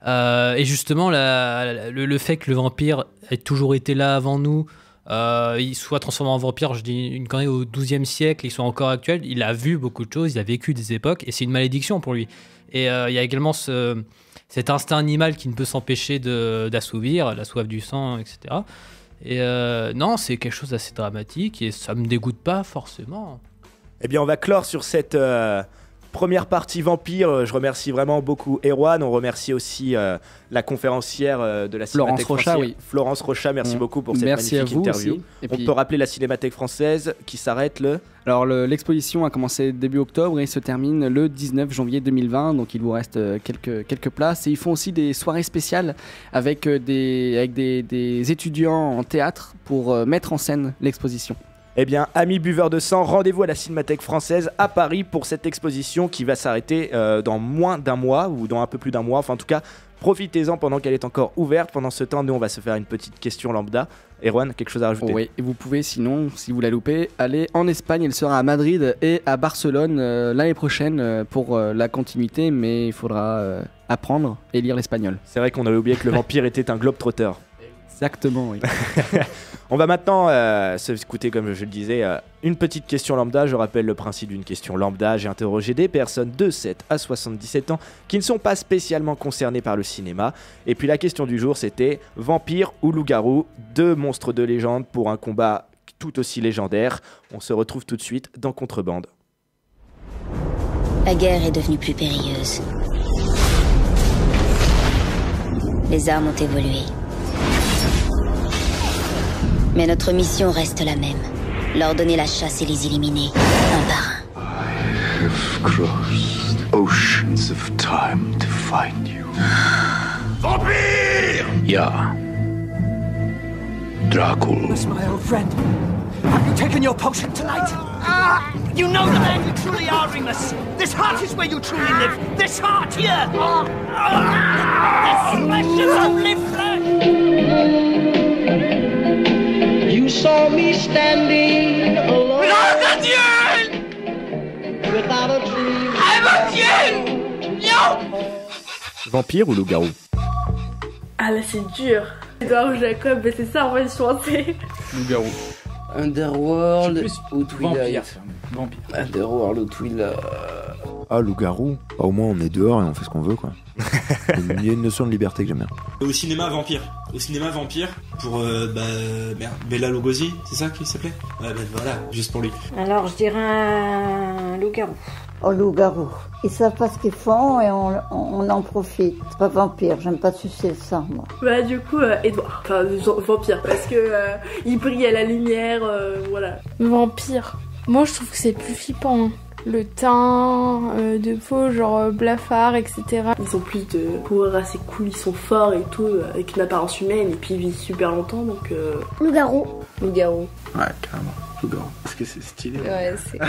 Et justement, le fait que le vampire ait toujours été là avant nous, il soit transformé en vampire, je dis une connerie, au XIIe siècle, il soit encore actuel, il a vu beaucoup de choses, il a vécu des époques, et c'est une malédiction pour lui. Et il y a également cet instinct animal qui ne peut s'empêcher d'assouvir, la soif du sang, etc. Et non, c'est quelque chose d'assez dramatique, et ça me dégoûte pas forcément. Eh bien, on va clore sur cette première partie vampire. Je remercie vraiment beaucoup Erwan. On remercie aussi la conférencière de la Cinémathèque française, Florence Rocha. Merci beaucoup pour cette magnifique interview. On peut rappeler la Cinémathèque française qui s'arrête le... Alors l'exposition a commencé début octobre et se termine le 19 janvier 2020, donc il vous reste quelques places. Et ils font aussi des soirées spéciales avec des étudiants en théâtre pour mettre en scène l'exposition. Eh bien, amis buveurs de sang, rendez-vous à la Cinémathèque française à Paris pour cette exposition qui va s'arrêter dans moins d'un mois ou dans un peu plus d'un mois. Enfin, en tout cas, profitez-en pendant qu'elle est encore ouverte. Pendant ce temps, nous, on va se faire une petite question lambda. Erwan, quelque chose à rajouter? Oui, et vous pouvez sinon, si vous la loupez, aller en Espagne. Elle sera à Madrid et à Barcelone l'année prochaine pour la continuité, mais il faudra apprendre et lire l'espagnol. C'est vrai qu'on avait oublié que le vampire était un globe-trotter. Exactement, oui. On va maintenant s'écouter, comme je le disais, une petite question lambda. Je rappelle le principe d'une question lambda. J'ai interrogé des personnes de 7 à 77 ans qui ne sont pas spécialement concernées par le cinéma. Et puis la question du jour, c'était vampire ou loup-garou, 2 monstres de légende pour un combat tout aussi légendaire. On se retrouve tout de suite dans Contrebande. La guerre est devenue plus périlleuse. Les armes ont évolué. Mais notre mission reste la même. Leur donner la chasse et les éliminer, un par un. I have crossed oceans of time to find you. Vampire! Yeah. Dracula. That's my old friend. Have you taken your potion tonight? Ah! You know the man you truly are, Remus. This heart is where you truly live. This heart here. This flesh is only flesh. You saw me standing alone. Without a duel! Without a dream. I'm a duel! Yo! Vampire ou loup-garou? Ah là c'est dur. Edouard Jacob, mais c'est ça en fait je pensais. Loup-garou. Underworld ou Twilight. Vampire. Underworld ou Twilight. Ah, loup-garou. Bah, au moins on est dehors et on fait ce qu'on veut, quoi. Il y a une notion de liberté que j'aime bien. Au cinéma vampire. Pour Bela Lugosi, c'est ça qu'il s'appelait? Ouais, voilà, juste pour lui. Alors je dirais un loup-garou. Oh, loup-garou. Ils savent pas ce qu'ils font et on en profite. C'est pas vampire, j'aime pas sucer le sang, moi. Bah du coup, Edouard. Enfin, vampire, parce que il brille à la lumière, voilà. Vampire. Moi je trouve que c'est plus flippant. Hein. Le teint de peau, genre blafard, etc. Ils ont plus de pouvoir assez cool, ils sont forts et tout, avec une apparence humaine, et puis ils vivent super longtemps, donc... Loup-garou. Loup-garou. Ouais, carrément. Loup-garou. Parce que c'est stylé. Ouais, c'est...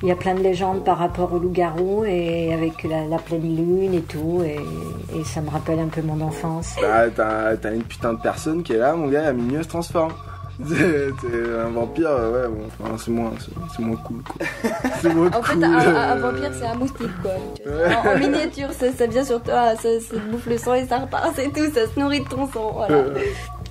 Il y a plein de légendes par rapport au loup-garou, et avec la pleine lune et tout, et ça me rappelle un peu mon enfance. Bah, t'as une putain de personne qui est là, mon gars, à minuit, elle se transforme. T'es un vampire, ouais, bon, enfin, c'est moins cool, quoi. C'est moins en cool. fait, un vampire, c'est un moustique, quoi. En miniature, ça vient sur toi, ça bouffe le sang et ça repart, c'est tout, ça se nourrit de ton sang, voilà.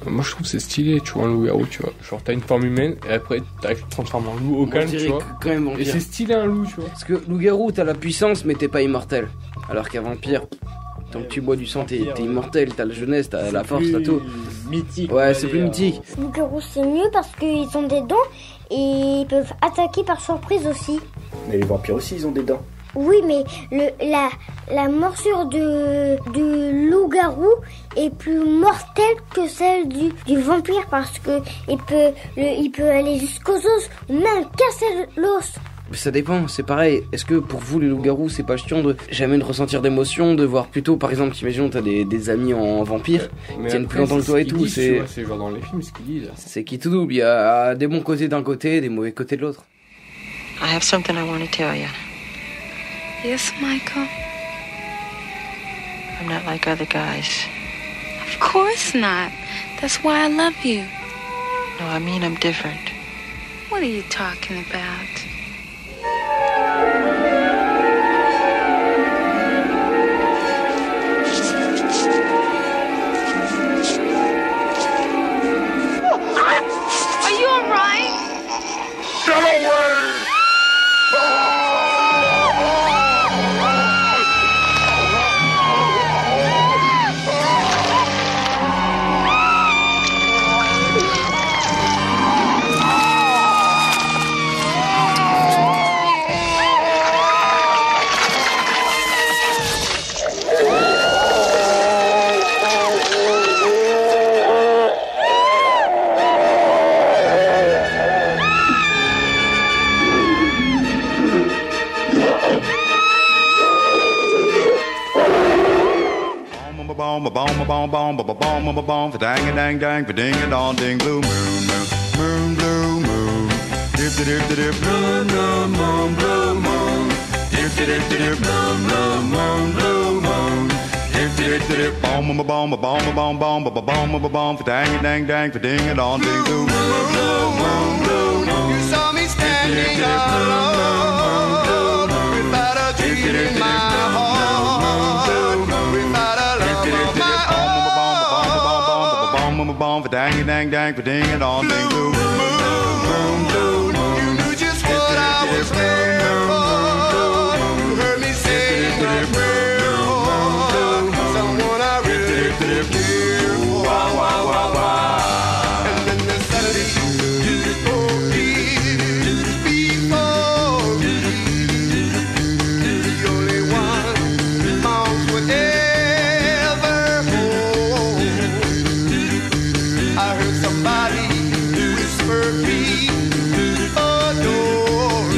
Moi, je trouve que c'est stylé, tu vois, un loup-garou, tu vois. Genre, t'as une forme humaine et après, t'arrives à te transformer en loup au calme, tu vois. Quand même vampire. Et c'est stylé, un loup, tu vois. Parce que loup-garou, t'as la puissance, mais t'es pas immortel. Alors qu'un vampire, tant que tu bois du sang, t'es immortel, t'as la jeunesse, t'as la force, t'as tout. Mythique. Ouais, c'est plus mythique. Loup-garou, c'est mieux parce qu'ils ont des dents et ils peuvent attaquer par surprise aussi. Mais les vampires aussi, ils ont des dents. Oui, mais la morsure de loup-garou est plus mortelle que celle du vampire parce que il peut aller jusqu'aux os ou même casser l'os. Ça dépend, c'est pareil. Est-ce que pour vous, les loups-garous, c'est pas chiant de jamais de ressentir d'émotion, de voir plutôt, par exemple, imaginons t'as des amis en vampire, qui tiennent plus longtemps que toi et tout, c'est genre dans les films ce qu'ils disent. C'est qui tout double, il y a des bons côtés d'un côté, des mauvais côtés de l'autre. I have something I want to tell you. Yes, Michael? I'm not like other guys. Of course not. That's why I love you. No, I mean I'm different. What are you talking about? Are you alright? Get away! bomb, a bomb, a bomb, bomb, a bomb, a bomb, for dang a dang dang, for ding a dong ding, blue moon, moon, blue moon, dip dip dip dip, moon, moon, moon, blue moon, dip dip dip dip, moon, moon, moon, blue moon, dip dip dip dip, bomb, a bomb, a bomb, a bomb, bomb, a bomb, a bomb, for dang a dang dang, for ding a dong ding, blue moon, blue moon, blue moon. You saw me standing alone without a dream in my heart, without a love of my own. Bomb for dang dang dang for ding and on ding blue moon, blue moon. You knew just what I was there for. You heard me say my prayer for someone I really care for. Wow, wow, wow, wow. And then the Saturday before me, the only one moms would ever hold. I heard somebody whisper me adore.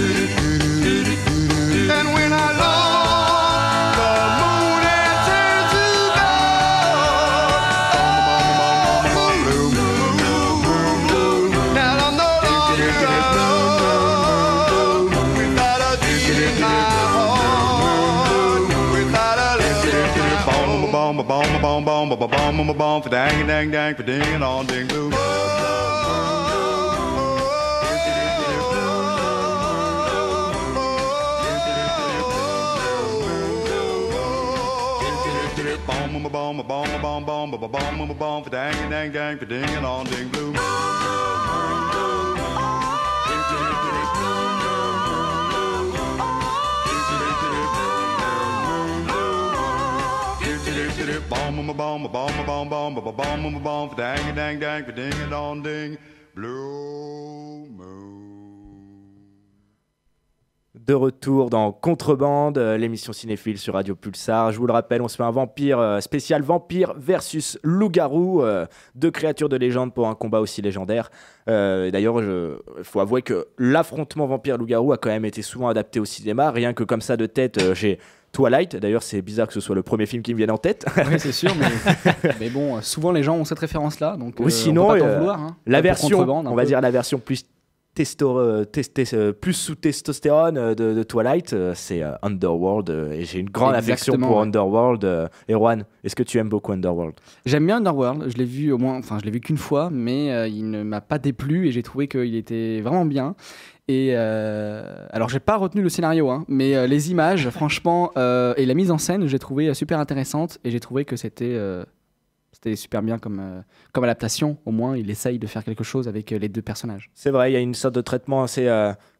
And when I look, the moon had turned to gold. Now I'm no longer alone, without a dream in my heart, without a love. Bomb, bomb, bomb, bomb, bomb, bomb, bomb, bomb, for dang, dang, dang, for ding and on ding blue. Bomb, bomb, bomb, bomb, bomb, bomb, bomb, bomb, for dang, dang, dang, for ding and on ding blue. Bomb, bomb, bomb, bomb, bomb, bomb, bomb, bomb, for dang, dang, dang, for ding and on ding blue moon. De retour dans Contrebande, l'émission cinéphile sur Radio Pulsar. Je vous le rappelle, on se fait un vampire spécial vampire versus loup-garou, deux créatures de légende pour un combat aussi légendaire. D'ailleurs, il faut avouer que l'affrontement vampire-loup-garou a quand même été souvent adapté au cinéma. Rien que comme ça de tête, j'ai Twilight. D'ailleurs, c'est bizarre que ce soit le premier film qui me vienne en tête. Oui, c'est sûr, mais bon, souvent les gens ont cette référence-là, donc oui, sinon, on peut pas t'en vouloir. Hein, la version, on va dire la version plus plus sous testostérone de Twilight, c'est Underworld, et j'ai une grande affection pour Underworld. Erwan, est-ce que tu aimes beaucoup Underworld? J'aime bien Underworld, je l'ai vu au moins, enfin je l'ai vu qu'une fois, mais il ne m'a pas déplu et j'ai trouvé qu'il était vraiment bien. Et alors j'ai pas retenu le scénario, hein, mais les images, franchement, et la mise en scène, j'ai trouvé super intéressante et j'ai trouvé que c'était super bien comme adaptation. Au moins, il essaye de faire quelque chose avec les deux personnages. C'est vrai, il y a une sorte de traitement assez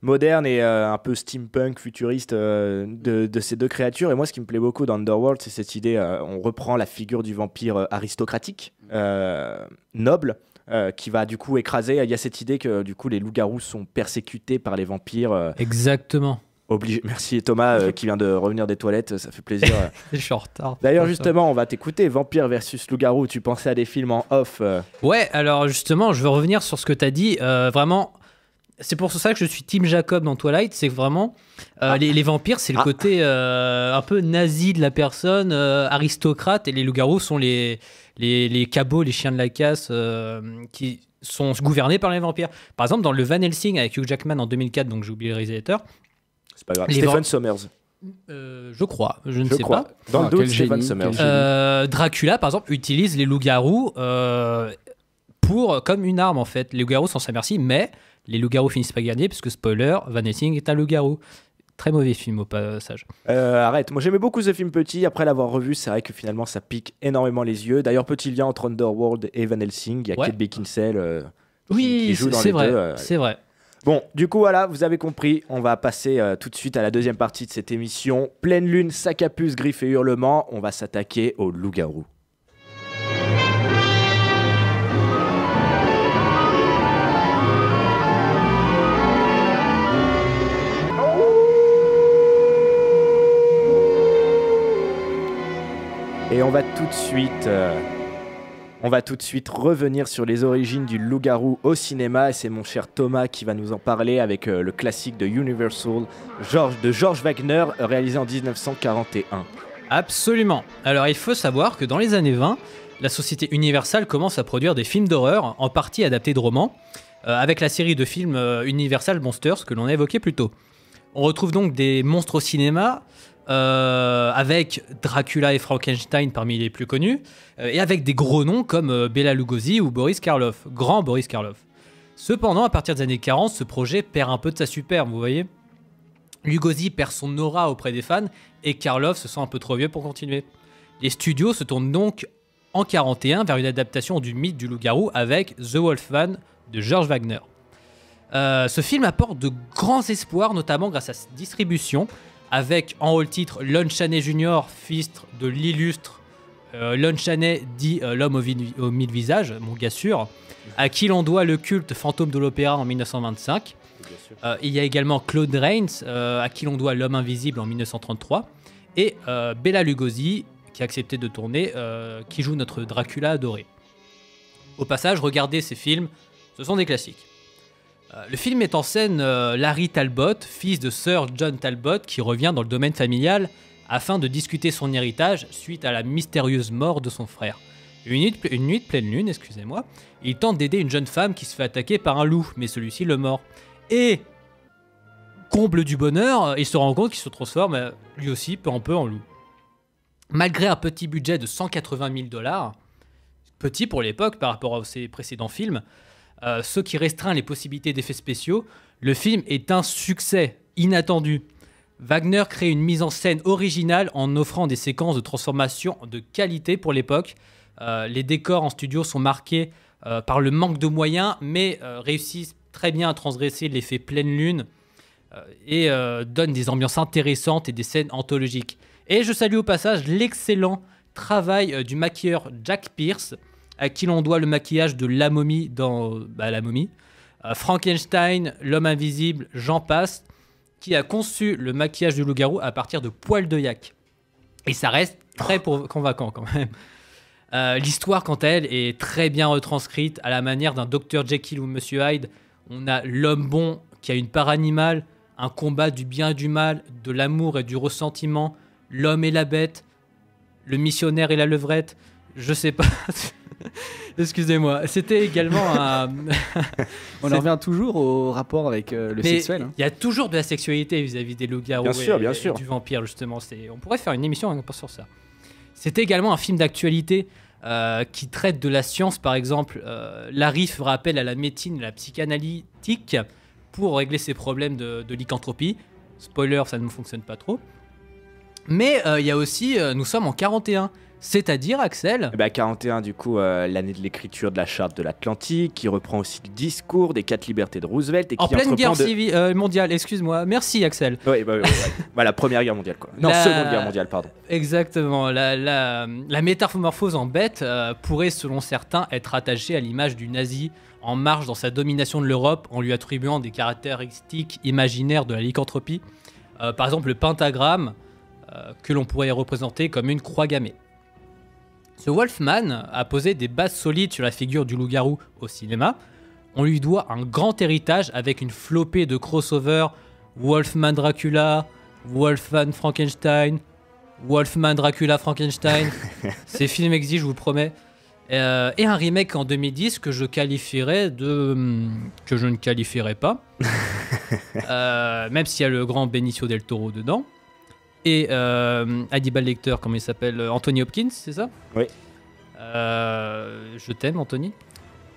moderne et un peu steampunk, futuriste de ces deux créatures. Et moi, ce qui me plaît beaucoup dans Underworld, c'est cette idée, on reprend la figure du vampire aristocratique, noble, qui va du coup écraser. Il y a cette idée que du coup, les loups-garous sont persécutés par les vampires. Exactement. Obligé. Merci Thomas qui vient de revenir des toilettes, ça fait plaisir. Je suis en retard. D'ailleurs justement, on va t'écouter, Vampire versus Loup-garou, tu pensais à des films en off Ouais, alors justement, je veux revenir sur ce que tu as dit. Vraiment, c'est pour ça que je suis Team Jacob dans Twilight, c'est que vraiment, les vampires, c'est le côté un peu nazi de la personne, aristocrate, et les loups-garous sont les cabots, les chiens de la casse qui sont gouvernés par les vampires. Par exemple, dans le Van Helsing avec Hugh Jackman en 2004, donc j'ai oublié le réalisateur. C'est pas grave. Stephen Sommers. Je crois, je ne sais pas. Dans le doute, Stephen Sommers. Dracula, par exemple, utilise les loups-garous comme une arme, en fait. Les loups-garous sont sa merci, mais les loups-garous finissent pas gagner, puisque, spoiler, Van Helsing est un loup-garou. Très mauvais film au passage. Arrête, moi j'aimais beaucoup ce film petit. Après l'avoir revu, c'est vrai que finalement ça pique énormément les yeux. D'ailleurs, petit lien entre Underworld et Van Helsing. Il y a Kate Beckinsale qui joue dans les deux. C'est vrai. Bon, du coup, voilà, vous avez compris. On va passer tout de suite à la deuxième partie de cette émission. Pleine lune, sac à puce, griffes et hurlements. On va s'attaquer aux loups-garous. Et on va tout de suite revenir sur les origines du loup-garou au cinéma, et c'est mon cher Thomas qui va nous en parler avec le classique de Universal, de George Wagner, réalisé en 1941. Absolument. Alors il faut savoir que dans les années 20, la société Universal commence à produire des films d'horreur, en partie adaptés de romans, avec la série de films Universal Monsters que l'on a évoqué plus tôt. On retrouve donc des monstres au cinéma, avec Dracula et Frankenstein parmi les plus connus, et avec des gros noms comme Bela Lugosi ou Boris Karloff, grand Boris Karloff. Cependant, à partir des années 40, ce projet perd un peu de sa superbe, vous voyez. Lugosi perd son aura auprès des fans, et Karloff se sent un peu trop vieux pour continuer. Les studios se tournent donc en 41 vers une adaptation du mythe du loup-garou avec The Wolfman de George Wagner. Ce film apporte de grands espoirs, notamment grâce à sa distribution, avec en haut le titre Lon Chaney Jr., fils de l'illustre Lon Chaney, dit l'homme aux mille visages, mon gars sûr, à qui l'on doit le culte fantôme de l'opéra en 1925. Il y a également Claude Rains, à qui l'on doit l'homme invisible en 1933, et Bela Lugosi, qui a accepté de tourner, qui joue notre Dracula adoré. Au passage, regardez ces films, ce sont des classiques. Le film met en scène Larry Talbot, fils de Sir John Talbot, qui revient dans le domaine familial afin de discuter son héritage suite à la mystérieuse mort de son frère. Une nuit de pleine lune, excusez-moi, il tente d'aider une jeune femme qui se fait attaquer par un loup, mais celui-ci le mord. Et, comble du bonheur, il se rend compte qu'il se transforme lui aussi peu en peu en loup. Malgré un petit budget de $180 000, petit pour l'époque par rapport à ses précédents films, ce qui restreint les possibilités d'effets spéciaux, le film est un succès inattendu. Wagner crée une mise en scène originale en offrant des séquences de transformation de qualité pour l'époque. Les décors en studio sont marqués par le manque de moyens, mais réussissent très bien à transgresser l'effet pleine lune et donnent des ambiances intéressantes et des scènes anthologiques. Et je salue au passage l'excellent travail du maquilleur Jack Pierce, à qui l'on doit le maquillage de la momie dans La Momie, Frankenstein, l'homme invisible, j'en passe, qui a conçu le maquillage du loup-garou à partir de poils de yak. Et ça reste très convaincant quand même. L'histoire, quant à elle, est très bien retranscrite à la manière d'un Dr Jekyll ou Monsieur Hyde. On a l'homme bon qui a une part animale, un combat du bien et du mal, de l'amour et du ressentiment, l'homme et la bête, le missionnaire et la levrette, je sais pas... Excusez-moi, c'était également un... On en revient toujours au rapport avec le sexuel. Il y a toujours de la sexualité vis-à-vis des loups-garous et du vampire, justement. On pourrait faire une émission sur ça. C'était également un film d'actualité qui traite de la science, par exemple. Larry fera appel à la médecine et à la psychanalytique pour régler ses problèmes de lycanthropie. Spoiler, ça ne fonctionne pas trop. Mais il y a aussi, nous sommes en 41. C'est-à-dire, Axel 41, du coup, l'année de l'écriture de la Charte de l'Atlantique, qui reprend aussi le discours des 4 libertés de Roosevelt. Et en qui pleine guerre civile mondiale, excuse-moi. Merci, Axel. Oui, la première guerre mondiale, quoi. Non, seconde guerre mondiale, pardon. Exactement. La métamorphose en bête pourrait, selon certains, être attachée à l'image du nazi en marche dans sa domination de l'Europe, en lui attribuant des caractéristiques imaginaires de la lycanthropie. Par exemple, le pentagramme, que l'on pourrait représenter comme une croix gammée. The Wolfman a posé des bases solides sur la figure du loup-garou au cinéma. On lui doit un grand héritage avec une flopée de crossovers Wolfman Dracula, Wolfman Frankenstein, Wolfman Dracula Frankenstein. Ces films existent, je vous promets. Et un remake en 2010 que je qualifierais que je ne qualifierais pas. Même s'il y a le grand Benicio del Toro dedans. Et Hannibal Lecter, comment il s'appelle, Anthony Hopkins, c'est ça? Oui. Je t'aime, Anthony.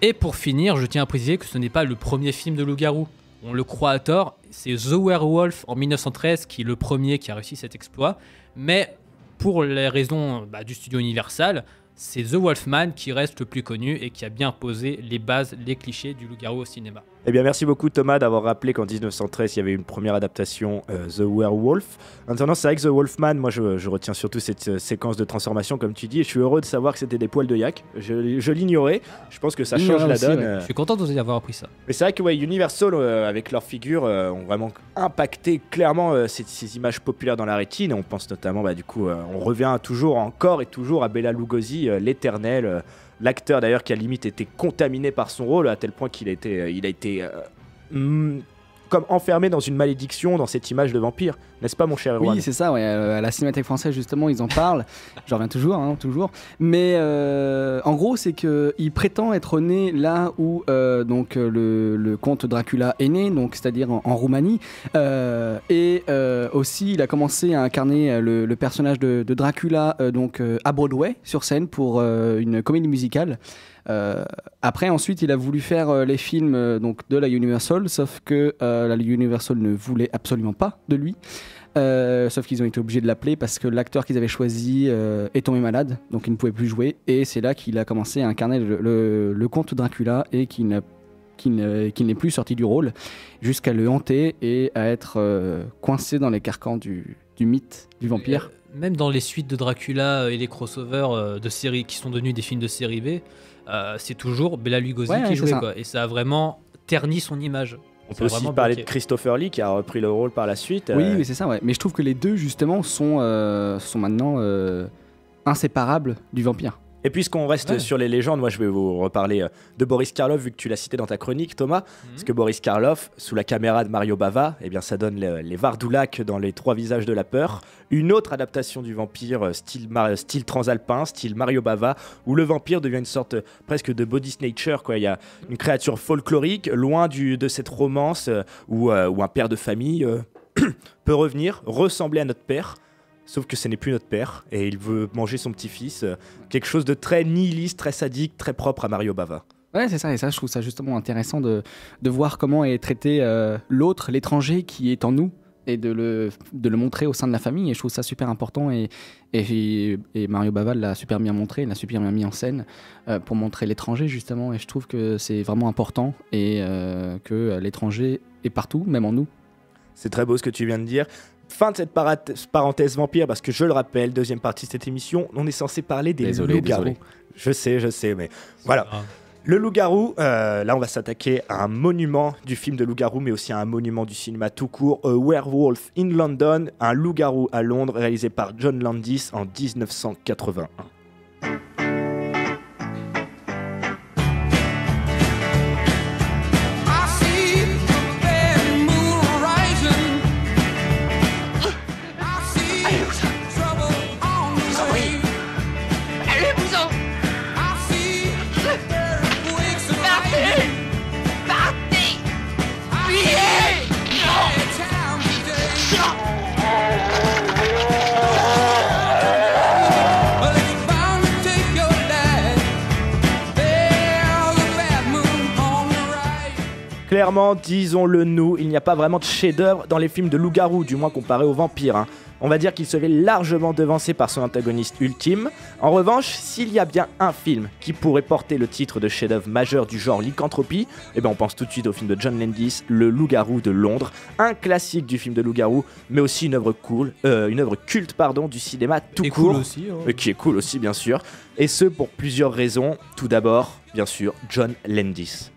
Et pour finir, je tiens à préciser que ce n'est pas le premier film de loup-garou. On le croit à tort, c'est The Werewolf en 1913 qui est le premier qui a réussi cet exploit. Mais pour les raisons du studio Universal, c'est The Wolfman qui reste le plus connu et qui a bien posé les bases, les clichés du loup-garou au cinéma. Eh bien, merci beaucoup Thomas d'avoir rappelé qu'en 1913, il y avait une première adaptation, The Werewolf. Maintenant, c'est vrai que The Wolfman, moi je retiens surtout cette séquence de transformation, comme tu dis, et je suis heureux de savoir que c'était des poils de yak. Je l'ignorais, je pense que ça change la donne. Ouais. Je suis content de vous avoir appris ça. Mais c'est vrai que Universal, avec leurs figures, ont vraiment impacté clairement ces images populaires dans la rétine. On pense notamment, on revient toujours, encore et toujours à Bela Lugosi, l'éternel. L'acteur d'ailleurs qui a limite été contaminé par son rôle à tel point qu'il a été comme enfermé dans une malédiction dans cette image de vampire, n'est-ce pas mon cher Erwan? Oui, c'est ça, ouais. À la Cinémathèque française, justement, ils en parlent. J'en reviens toujours. Mais en gros, c'est qu'il prétend être né là où le comte Dracula est né, donc c'est-à-dire en Roumanie. Et aussi, il a commencé à incarner le personnage de Dracula à Broadway, sur scène, pour une comédie musicale. Après, ensuite, il a voulu faire les films de la Universal, sauf que la Universal ne voulait absolument pas de lui. Sauf qu'ils ont été obligés de l'appeler parce que l'acteur qu'ils avaient choisi est tombé malade, donc il ne pouvait plus jouer. Et c'est là qu'il a commencé à incarner le comte Dracula et qu'il n'est plus sorti du rôle, jusqu'à le hanter et à être coincé dans les carcans du mythe du vampire. Même dans les suites de Dracula et les crossovers de séries qui sont devenus des films de série B, c'est toujours Bela Lugosi qui jouait, quoi. Et ça a vraiment terni son image. On peut aussi parler de Christopher Lee qui a repris le rôle par la suite. Oui, mais c'est ça, ouais. Mais je trouve que les deux, justement, sont maintenant inséparables du vampire. Et puisqu'on reste sur les légendes, moi je vais vous reparler de Boris Karloff, vu que tu l'as cité dans ta chronique, Thomas. Parce que Boris Karloff, sous la caméra de Mario Bava, eh bien, ça donne les Vardoulak dans Les Trois Visages de la Peur. Une autre adaptation du vampire, style transalpin, style Mario Bava, où le vampire devient une sorte presque de body snatcher, quoi. Il y a une créature folklorique, loin de cette romance où un père de famille peut revenir, ressembler à notre père. Sauf que ce n'est plus notre père et il veut manger son petit-fils. Quelque chose de très nihiliste, très sadique, très propre à Mario Bava. Ouais, c'est ça, et ça, je trouve ça justement intéressant de voir comment est traité l'autre, l'étranger qui est en nous, et de le montrer au sein de la famille. Et je trouve ça super important, et Mario Bava l'a super bien montré, l'a super bien mis en scène pour montrer l'étranger, justement. Et je trouve que c'est vraiment important, et que l'étranger est partout, même en nous. C'est très beau ce que tu viens de dire. Fin de cette parenthèse vampire, parce que je le rappelle, deuxième partie de cette émission, on est censé parler des loups-garous. Je sais, mais voilà. Le loup-garou, là on va s'attaquer à un monument du film de loup-garou, mais aussi à un monument du cinéma tout court, A Werewolf in London, un loup-garou à Londres, réalisé par John Landis en 1981. Clairement, disons-le nous, il n'y a pas vraiment de chef-d'œuvre dans les films de loup-garou, du moins comparé aux vampires. On va dire qu'il se fait largement devancer par son antagoniste ultime. En revanche, s'il y a bien un film qui pourrait porter le titre de chef-d'œuvre majeur du genre lycanthropie, eh ben on pense tout de suite au film de John Landis, Le Loup-garou de Londres, un classique du film de loup-garou, mais aussi une œuvre culte du cinéma tout court, cool aussi, qui est cool aussi bien sûr, et ce pour plusieurs raisons. Tout d'abord, bien sûr, John Landis.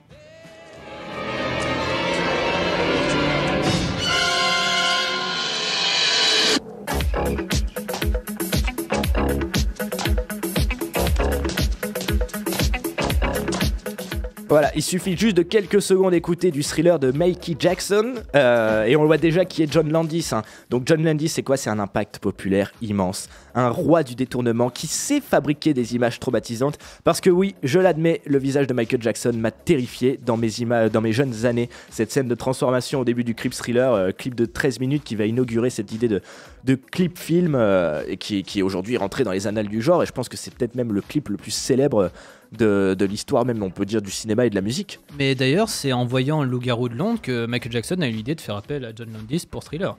Voilà, il suffit juste de quelques secondes d'écouter du thriller de Michael Jackson et on voit déjà qui est John Landis. Donc John Landis, c'est quoi? C'est un impact populaire immense. Un roi du détournement qui sait fabriquer des images traumatisantes. Parce que oui, je l'admets, le visage de Michael Jackson m'a terrifié dans mes jeunes années. Cette scène de transformation au début du clip thriller, clip de 13 minutes qui va inaugurer cette idée de clip film et qui est aujourd'hui rentré dans les annales du genre. Et je pense que c'est peut-être même le clip le plus célèbre de l'histoire, même on peut dire du cinéma et de la musique. Mais d'ailleurs, c'est en voyant Le Loup-garou de Londres que Michael Jackson a eu l'idée de faire appel à John Landis pour Thriller.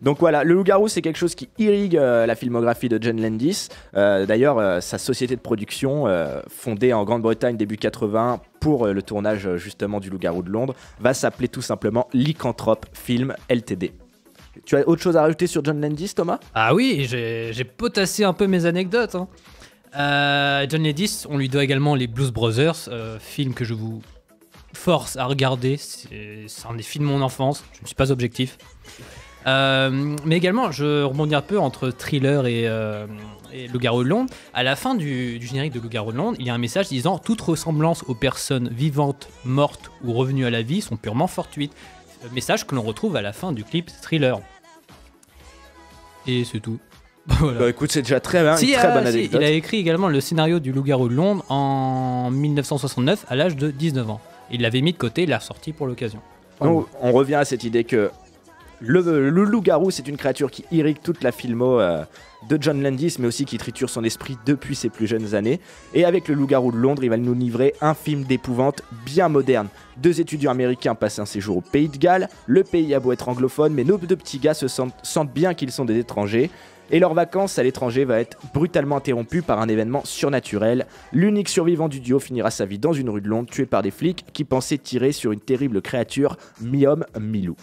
Donc voilà, Le Loup-garou, c'est quelque chose qui irrigue la filmographie de John Landis. D'ailleurs, sa société de production, fondée en Grande-Bretagne début 80 pour le tournage justement du Loup-garou de Londres, va s'appeler tout simplement Lycanthrope Film Ltd. Tu as autre chose à rajouter sur John Landis, Thomas? Ah oui, j'ai potassé un peu mes anecdotes. John Landis, on lui doit également les Blues Brothers, film que je vous force à regarder. C'est un des films de mon enfance, je ne suis pas objectif. Mais également, je rebondis un peu entre Thriller et Loup-garou de Londres. À la fin du générique de Loup-garou de Londres, il y a un message disant « Toute ressemblance aux personnes vivantes, mortes ou revenues à la vie sont purement fortuites ». message que l'on retrouve à la fin du clip Thriller. Et c'est tout. Voilà. Bah écoute, c'est déjà très bien, une très bonne anecdote. Il a écrit également le scénario du Loup-garou de Londres en 1969 à l'âge de 19 ans. Il l'avait mis de côté, il l'a ressorti pour l'occasion. Donc, on revient à cette idée que le loup-garou, c'est une créature qui irrigue toute la filmo de John Landis, mais aussi qui triture son esprit depuis ses plus jeunes années. Et avec le loup-garou de Londres, il va nous livrer un film d'épouvante bien moderne. 2 étudiants américains passent un séjour au Pays de Galles. Le pays a beau être anglophone, mais nos 2 petits gars sentent bien qu'ils sont des étrangers. Et leur vacances à l'étranger va être brutalement interrompue par un événement surnaturel. L'unique survivant du duo finira sa vie dans une rue de Londres, tué par des flics qui pensaient tirer sur une terrible créature, mi-homme, mi-loup.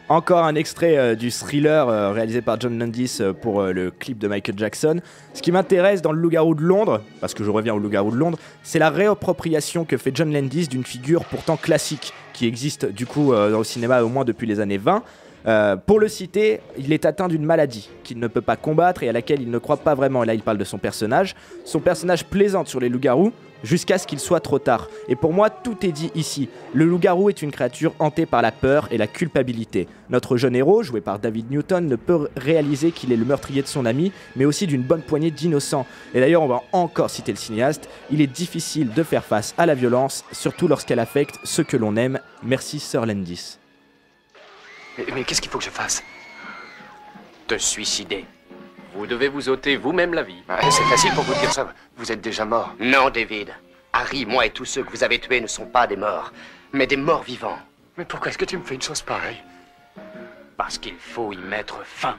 Encore un extrait du Thriller réalisé par John Landis pour le clip de Michael Jackson. Ce qui m'intéresse dans le Loup-garou de Londres, parce que je reviens au Loup-garou de Londres, c'est la réappropriation que fait John Landis d'une figure pourtant classique, qui existe du coup au cinéma au moins depuis les années 20. Pour le citer, il est atteint d'une maladie qu'il ne peut pas combattre et à laquelle il ne croit pas vraiment. Et là, il parle de son personnage. Son personnage plaisante sur les loups-garous jusqu'à ce qu'il soit trop tard. Et pour moi, tout est dit ici. Le loup-garou est une créature hantée par la peur et la culpabilité. Notre jeune héros, joué par David Newton, ne peut réaliser qu'il est le meurtrier de son ami, mais aussi d'une bonne poignée d'innocents. Et d'ailleurs, on va encore citer le cinéaste, il est difficile de faire face à la violence, surtout lorsqu'elle affecte ceux que l'on aime. Merci Sir Landis. Mais qu'est-ce qu'il faut que je fasse? Te suicider. Vous devez vous ôter vous-même la vie. C'est facile pour vous de dire ça. Vous êtes déjà mort. Non, David. Harry, moi et tous ceux que vous avez tués ne sont pas des morts, mais des morts vivants. Mais pourquoi est-ce que tu me fais une chose pareille? Parce qu'il faut y mettre fin.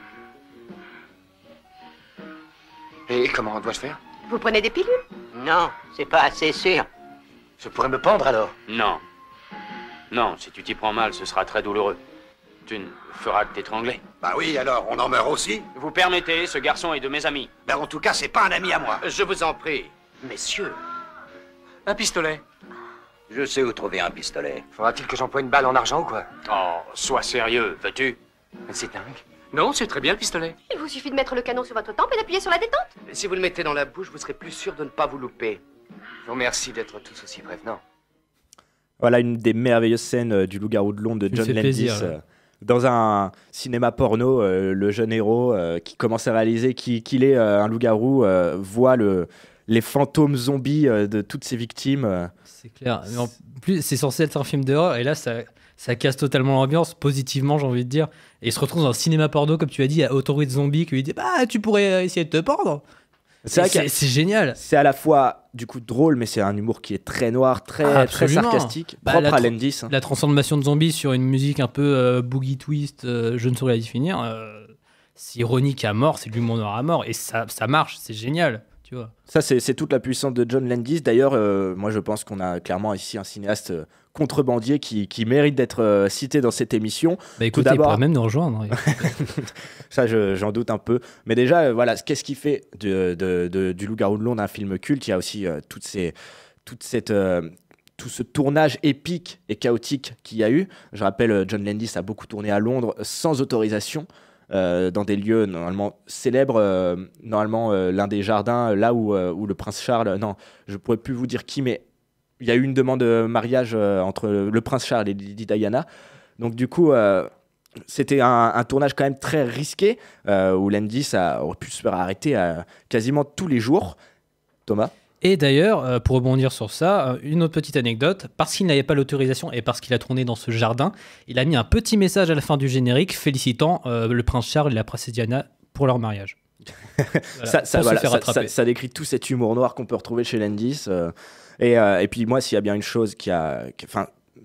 Et comment dois-je faire? Vous prenez des pilules? Non, c'est pas assez sûr. Je pourrais me pendre alors? Non. Non, si tu t'y prends mal, ce sera très douloureux. Tu ne feras que t'étrangler. Bah oui, alors, on en meurt aussi? Vous permettez, ce garçon est de mes amis. Ben en tout cas, c'est pas un ami à moi. Je vous en prie, messieurs. Un pistolet. Je sais où trouver un pistolet. Faudra-t-il que j'emploie une balle en argent ou quoi? Oh, sois sérieux, veux-tu? C'est dingue. Non, c'est très bien le pistolet. Il vous suffit de mettre le canon sur votre tempe et d'appuyer sur la détente. Si vous le mettez dans la bouche, vous serez plus sûr de ne pas vous louper. Je vous remercie d'être tous aussi prévenants. Voilà une des merveilleuses scènes du Loup-garou de Londres de John Landis. Plaisir, dans un cinéma porno, le jeune héros qui commence à réaliser qu'il est un loup-garou voit les fantômes zombies de toutes ses victimes. C'est clair. Mais en plus, c'est censé être un film d'horreur et là, ça casse totalement l'ambiance, positivement, j'ai envie de dire. Et il se retrouve dans un cinéma porno, comme tu as dit, à autoroute zombie, qui lui dit bah, tu pourrais essayer de te pendre. C'est génial. C'est à la fois du coup drôle, mais c'est un humour qui est très noir, très sarcastique, propre à Landis. La transformation de zombies sur une musique un peu boogie twist, je ne saurais la définir. C'est ironique à mort, c'est de l'humour noir à mort, et ça marche, c'est génial. Tu vois. Ça, c'est toute la puissance de John Landis. D'ailleurs, moi je pense qu'on a clairement ici un cinéaste contrebandier qui mérite d'être cité dans cette émission. Bah écoute, il pourrait même nous rejoindre. Ça, j'en doute un peu. Mais déjà, voilà, qu'est-ce qui fait du Loup-garou de Londres un film culte? Il y a aussi tout ce tournage épique et chaotique qu'il y a eu. Je rappelle, John Landis a beaucoup tourné à Londres sans autorisation. Dans des lieux normalement célèbres, l'un des jardins, là où le prince Charles, non, je pourrais plus vous dire qui, mais il y a eu une demande de mariage entre le prince Charles et Lady Diana. Donc du coup, c'était un tournage quand même très risqué, où Landis aurait pu se faire arrêter quasiment tous les jours. Thomas ? Et d'ailleurs, pour rebondir sur ça, une autre petite anecdote, parce qu'il n'avait pas l'autorisation et parce qu'il a tourné dans ce jardin, il a mis un petit message à la fin du générique félicitant le prince Charles et la princesse Diana pour leur mariage. Voilà, ça décrit tout cet humour noir qu'on peut retrouver chez Landis. Et puis moi, s'il y a bien une chose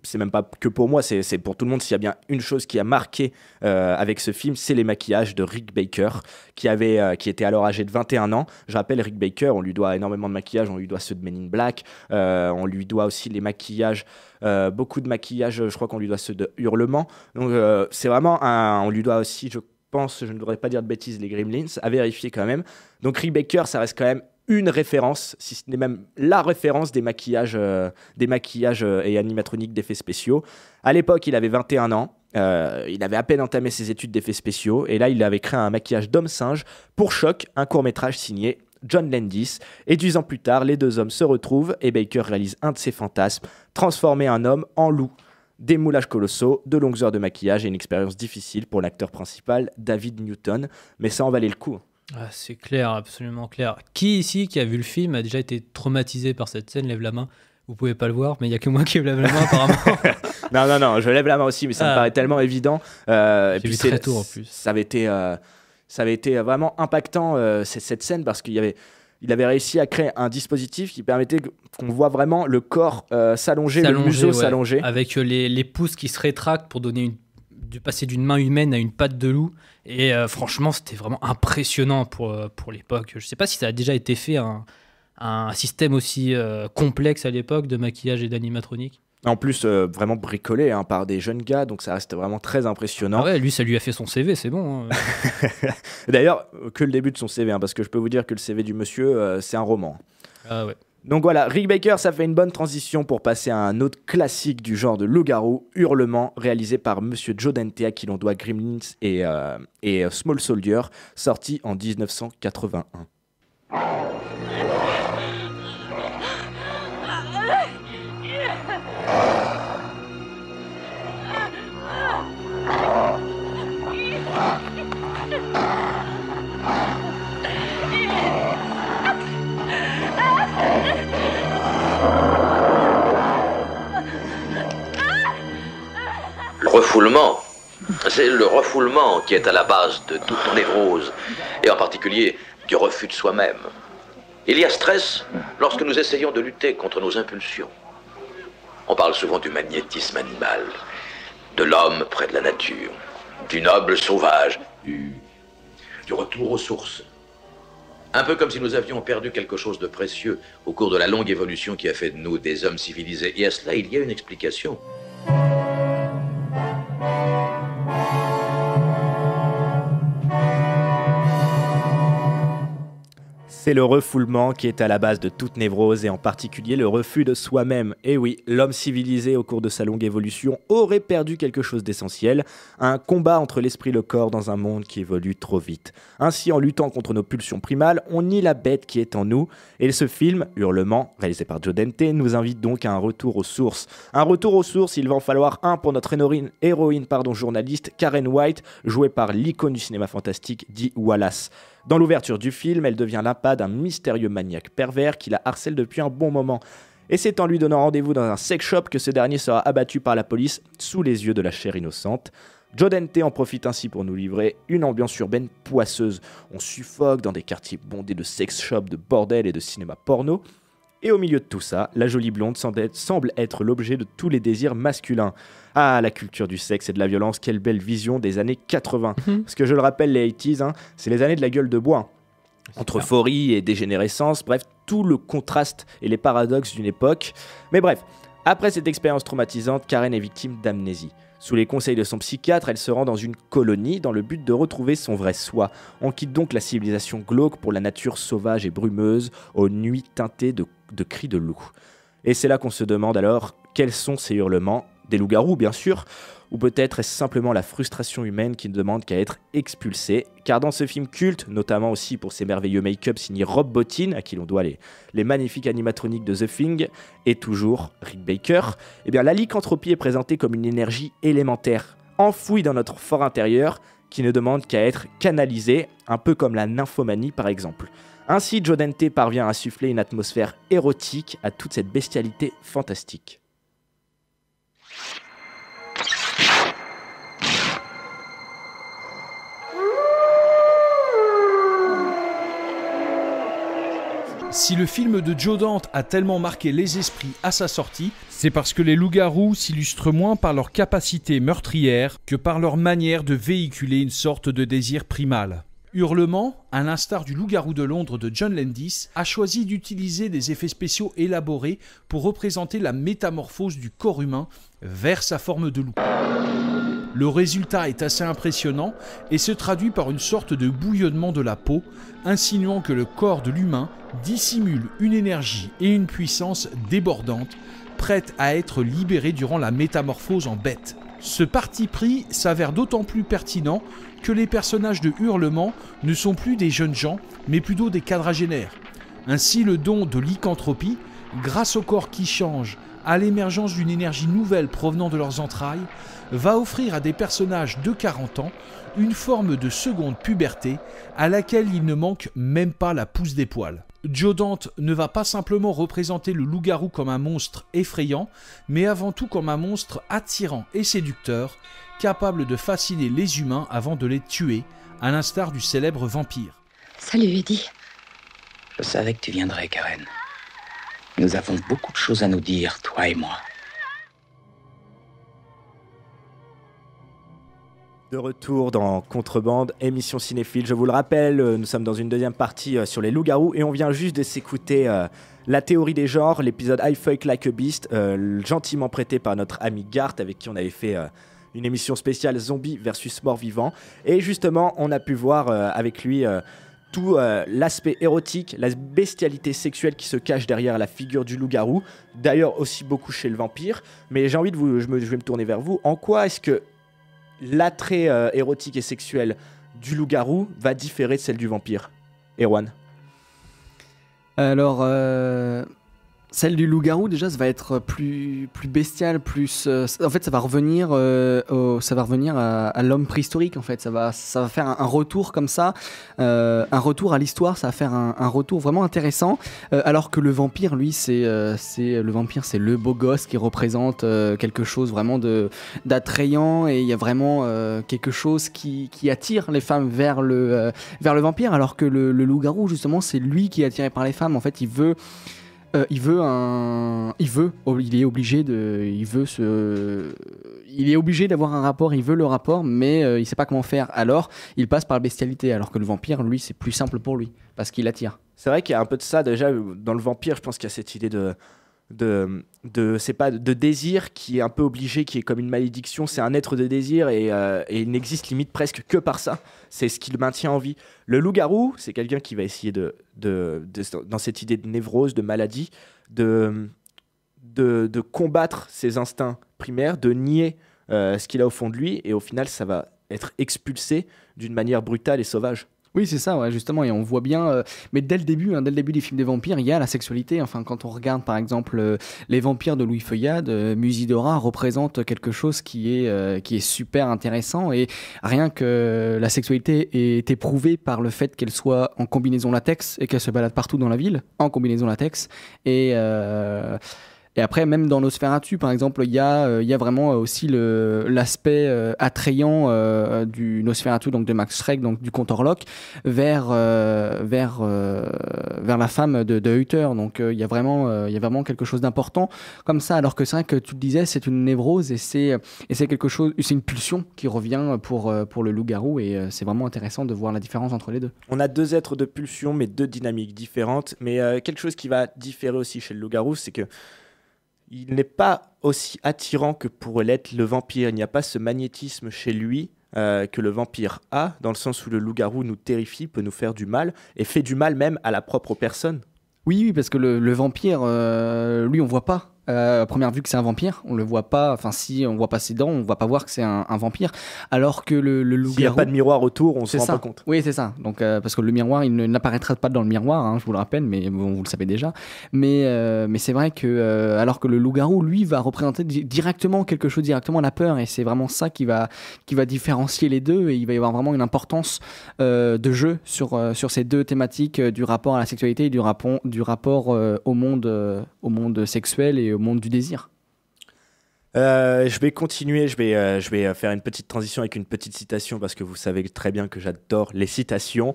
c'est même pas que pour moi, c'est pour tout le monde. S'il y a bien une chose qui a marqué avec ce film, c'est les maquillages de Rick Baker, qui était alors âgé de 21 ans. Je rappelle, Rick Baker, on lui doit énormément de maquillage, on lui doit ceux de Men in Black, on lui doit aussi les maquillages, beaucoup de maquillages, je crois qu'on lui doit ceux de Hurlement. Donc c'est vraiment on lui doit aussi, je pense, je ne devrais pas dire de bêtises, les Gremlins, à vérifier quand même. Donc Rick Baker, ça reste quand même une référence, si ce n'est même la référence des maquillages et animatroniques d'effets spéciaux. À l'époque, il avait 21 ans, il avait à peine entamé ses études d'effets spéciaux, et là, il avait créé un maquillage d'homme-singe pour Choc, un court-métrage signé John Landis. Et 10 ans plus tard, les deux hommes se retrouvent, et Baker réalise un de ses fantasmes, transformer un homme en loup. Des moulages colossaux, de longues heures de maquillage et une expérience difficile pour l'acteur principal, David Newton, mais ça en valait le coup. Ah, c'est clair, absolument clair. Qui ici qui a vu le film a déjà été traumatisé par cette scène? Lève la main. Vous pouvez pas le voir, mais il y a que moi qui lève la main apparemment. Non, je lève la main aussi, mais ça me paraît tellement évident. Et puis très tôt en plus. Ça avait été vraiment impactant cette scène parce qu'il avait réussi à créer un dispositif qui permettait qu'on voit vraiment le corps s'allonger, le museau s'allonger. Avec les pouces qui se rétractent pour donner passer d'une main humaine à une patte de loup. Et franchement, c'était vraiment impressionnant pour l'époque. Je ne sais pas si ça a déjà été fait un système aussi complexe à l'époque de maquillage et d'animatronique. En plus, vraiment bricolé par des jeunes gars, donc ça reste vraiment très impressionnant. Ah ouais, lui, ça lui a fait son CV, c'est bon. D'ailleurs, que le début de son CV, parce que je peux vous dire que le CV du monsieur, c'est un roman. Ah ouais. Donc voilà, Rick Baker, ça fait une bonne transition pour passer à un autre classique du genre de loup-garou, Hurlement, réalisé par Monsieur Joe Dante, à qui l'on doit Gremlins et Small Soldier, sorti en 1981. Le refoulement, c'est le refoulement qui est à la base de toute névrose, et en particulier du refus de soi-même. Il y a stress lorsque nous essayons de lutter contre nos impulsions. On parle souvent du magnétisme animal, de l'homme près de la nature, du noble sauvage, du retour aux sources. Un peu comme si nous avions perdu quelque chose de précieux au cours de la longue évolution qui a fait de nous des hommes civilisés. Et à cela, il y a une explication. C'est le refoulement qui est à la base de toute névrose et en particulier le refus de soi-même. Et oui, l'homme civilisé au cours de sa longue évolution aurait perdu quelque chose d'essentiel, un combat entre l'esprit et le corps dans un monde qui évolue trop vite. Ainsi, en luttant contre nos pulsions primales, on nie la bête qui est en nous. Et ce film, Hurlement, réalisé par Joe Dante, nous invite donc à un retour aux sources. Un retour aux sources, il va en falloir un pour notre héroïne journaliste Karen White, jouée par l'icône du cinéma fantastique Dee Wallace. Dans l'ouverture du film, elle devient l'appât d'un mystérieux maniaque pervers qui la harcèle depuis un bon moment. Et c'est en lui donnant rendez-vous dans un sex shop que ce dernier sera abattu par la police sous les yeux de la chair innocente. Joe Dante en profite ainsi pour nous livrer une ambiance urbaine poisseuse. On suffoque dans des quartiers bondés de sex shops, de bordels et de cinéma porno. Et au milieu de tout ça, la jolie blonde semble être l'objet de tous les désirs masculins. Ah, la culture du sexe et de la violence, quelle belle vision des années 80. Parce que je le rappelle, les 80s, c'est les années de la gueule de bois. Entre euphorie et dégénérescence, bref, tout le contraste et les paradoxes d'une époque. Mais bref, après cette expérience traumatisante, Karen est victime d'amnésie. Sous les conseils de son psychiatre, elle se rend dans une colonie dans le but de retrouver son vrai soi. On quitte donc la civilisation glauque pour la nature sauvage et brumeuse, aux nuits teintées de cris de loup. Et c'est là qu'on se demande alors, quels sont ces hurlements? Des loups-garous, bien sûr, ou peut-être est-ce simplement la frustration humaine qui ne demande qu'à être expulsée, car dans ce film culte, notamment aussi pour ses merveilleux make-up signés Rob Bottin, à qui l'on doit les magnifiques animatroniques de The Thing, et toujours Rick Baker, eh bien la lycanthropie est présentée comme une énergie élémentaire, enfouie dans notre fort intérieur, qui ne demande qu'à être canalisée, un peu comme la nymphomanie par exemple. Ainsi, Joe Dante parvient à insuffler une atmosphère érotique à toute cette bestialité fantastique. Si le film de Joe Dante a tellement marqué les esprits à sa sortie, c'est parce que les loups-garous s'illustrent moins par leur capacité meurtrière que par leur manière de véhiculer une sorte de désir primal. Hurlement, à l'instar du loup-garou de Londres de John Landis, a choisi d'utiliser des effets spéciaux élaborés pour représenter la métamorphose du corps humain vers sa forme de loup. Le résultat est assez impressionnant et se traduit par une sorte de bouillonnement de la peau, insinuant que le corps de l'humain dissimule une énergie et une puissance débordantes, prêtes à être libérées durant la métamorphose en bête. Ce parti pris s'avère d'autant plus pertinent que les personnages de Hurlement ne sont plus des jeunes gens, mais plutôt des quadragénaires. Ainsi, le don de lycanthropie, grâce au corps qui change, à l'émergence d'une énergie nouvelle provenant de leurs entrailles, va offrir à des personnages de 40 ans une forme de seconde puberté à laquelle il ne manque même pas la pousse des poils. Joe Dante ne va pas simplement représenter le loup-garou comme un monstre effrayant, mais avant tout comme un monstre attirant et séducteur, capable de fasciner les humains avant de les tuer, à l'instar du célèbre vampire. Salut Eddie. Je savais que tu viendrais, Karen. Nous avons beaucoup de choses à nous dire, toi et moi. De retour dans Contrebande, émission cinéphile. Je vous le rappelle, nous sommes dans une deuxième partie sur les loups-garous et on vient juste de s'écouter La théorie des genres, l'épisode I Fuck Like a Beast, gentiment prêté par notre ami Gart avec qui on avait fait une émission spéciale zombie versus mort-vivant. Et justement, on a pu voir avec lui tout l'aspect érotique, la bestialité sexuelle qui se cache derrière la figure du loup-garou. D'ailleurs, aussi beaucoup chez le vampire. Mais j'ai envie de je vais me tourner vers vous. En quoi est-ce que l'attrait érotique et sexuel du loup-garou va différer de celle du vampire? Erwan. Alors, celle du loup-garou, déjà, ça va être plus bestial, plus... en fait, ça va revenir à l'homme préhistorique, en fait. Ça va faire un retour comme ça, un retour à l'histoire, ça va faire un retour vraiment intéressant. Alors que le vampire, lui, c'est le beau gosse qui représente quelque chose vraiment d'attrayant, et il y a vraiment quelque chose qui attire les femmes vers le vampire, alors que le loup-garou, justement, c'est lui qui est attiré par les femmes. En fait, il est obligé d'avoir un rapport, il veut le rapport, mais il sait pas comment faire. Alors, il passe par la bestialité, alors que le vampire, lui, c'est plus simple pour lui, parce qu'il attire. C'est vrai qu'il y a un peu de ça, déjà, dans le vampire, je pense qu'il y a cette idée de désir qui est un peu obligé, qui est comme une malédiction. C'est un être de désir et il n'existe limite presque que par ça. C'est ce qui le maintient en vie. Le loup-garou, c'est quelqu'un qui va essayer dans cette idée de névrose, de maladie, de combattre ses instincts primaires, de nier ce qu'il a au fond de lui, et au final, ça va être expulsé d'une manière brutale et sauvage. Oui, c'est ça, ouais, justement, et on voit bien, mais dès le début des films des vampires, il y a la sexualité. Enfin, quand on regarde par exemple les vampires de Louis Feuillade, Musidora représente quelque chose qui est super intéressant, et rien que la sexualité est éprouvée par le fait qu'elle soit en combinaison latex et qu'elle se balade partout dans la ville en combinaison latex, et après, même dans Nosferatu, par exemple, il y a vraiment aussi l'aspect attrayant du Nosferatu, donc de Max Schreck, donc du comte Orlok, vers la femme de Hutter. Donc il y a vraiment quelque chose d'important comme ça. Alors que c'est vrai que tu le disais, c'est une névrose et c'est quelque chose, c'est une pulsion qui revient pour le loup-garou, et c'est vraiment intéressant de voir la différence entre les deux. On a deux êtres de pulsion, mais deux dynamiques différentes. Mais quelque chose qui va différer aussi chez le loup-garou, c'est que il n'est pas aussi attirant que pourrait l'être le vampire. Il n'y a pas ce magnétisme chez lui que le vampire a, dans le sens où le loup-garou nous terrifie, peut nous faire du mal, et fait du mal même à la propre personne. Oui, parce que le vampire, lui, on voit pas. À première vue que c'est un vampire, on le voit pas, enfin si on voit pas ses dents, on va pas voir que c'est un vampire, alors que le loup-garou... S'il n'y a pas de miroir autour, on se rend pas compte. Oui, c'est ça, donc, parce que le miroir, il n'apparaîtra pas dans le miroir, hein, je vous le rappelle, mais bon, vous le savez déjà, mais c'est vrai que, alors que le loup-garou, lui, va représenter directement quelque chose, directement la peur, et c'est vraiment ça qui va différencier les deux, et il va y avoir vraiment une importance de jeu sur ces deux thématiques, du rapport à la sexualité et du rapport au monde sexuel et au monde du désir. Je vais continuer, je vais faire une petite transition avec une petite citation, parce que vous savez très bien que j'adore les citations.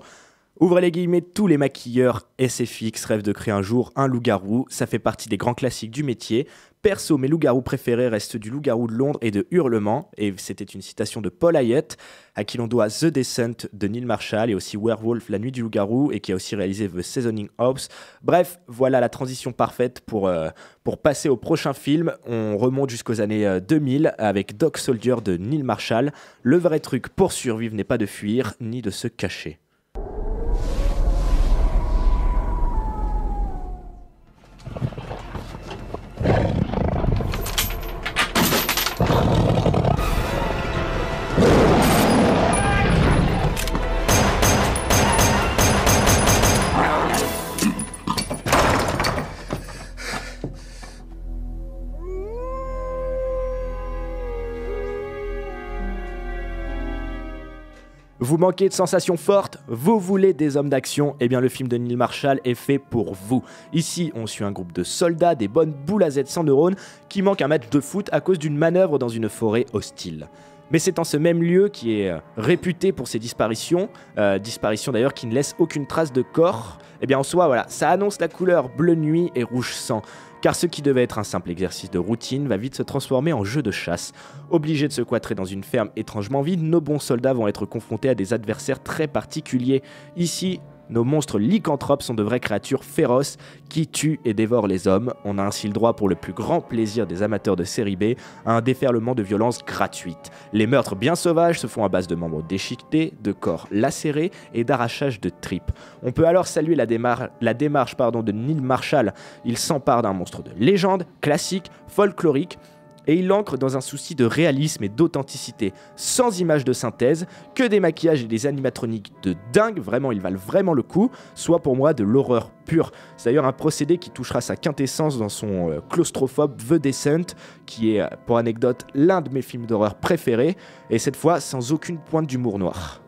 Ouvrez les guillemets, tous les maquilleurs SFX rêvent de créer un jour un loup-garou, ça fait partie des grands classiques du métier. Perso, mes loups-garous préférés restent du Loup-garou de Londres et de Hurlement, et c'était une citation de Paul Hayet, à qui l'on doit The Descent de Neil Marshall, et aussi Werewolf, La Nuit du Loup-garou, et qui a aussi réalisé The Seasoning House. Bref, voilà la transition parfaite pour passer au prochain film. On remonte jusqu'aux années 2000 avec Dog Soldier de Neil Marshall. Le vrai truc pour survivre n'est pas de fuir, ni de se cacher. Vous manquez de sensations fortes? Vous voulez des hommes d'action? Eh bien le film de Neil Marshall est fait pour vous. Ici, on suit un groupe de soldats, des bonnes boules à Z sans neurones, qui manquent un match de foot à cause d'une manœuvre dans une forêt hostile. Mais c'est en ce même lieu qui est réputé pour ses disparitions d'ailleurs qui ne laissent aucune trace de corps. Eh bien en soi, voilà, ça annonce la couleur bleu nuit et rouge sang. Car ce qui devait être un simple exercice de routine va vite se transformer en jeu de chasse. Obligés de se cloîtrer dans une ferme étrangement vide, nos bons soldats vont être confrontés à des adversaires très particuliers. Ici, nos monstres lycanthropes sont de vraies créatures féroces qui tuent et dévorent les hommes. On a ainsi le droit, pour le plus grand plaisir des amateurs de série B, à un déferlement de violence gratuite. Les meurtres bien sauvages se font à base de membres déchiquetés, de corps lacérés et d'arrachage de tripes. On peut alors saluer la démarche de Neil Marshall. Il s'empare d'un monstre de légende, classique, folklorique, et il l'ancre dans un souci de réalisme et d'authenticité, sans images de synthèse, que des maquillages et des animatroniques de dingue, vraiment ils valent vraiment le coup, soit pour moi de l'horreur pure. C'est d'ailleurs un procédé qui touchera sa quintessence dans son claustrophobe The Descent, qui est, pour anecdote, l'un de mes films d'horreur préférés, et cette fois sans aucune pointe d'humour noir.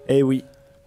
Eh oui,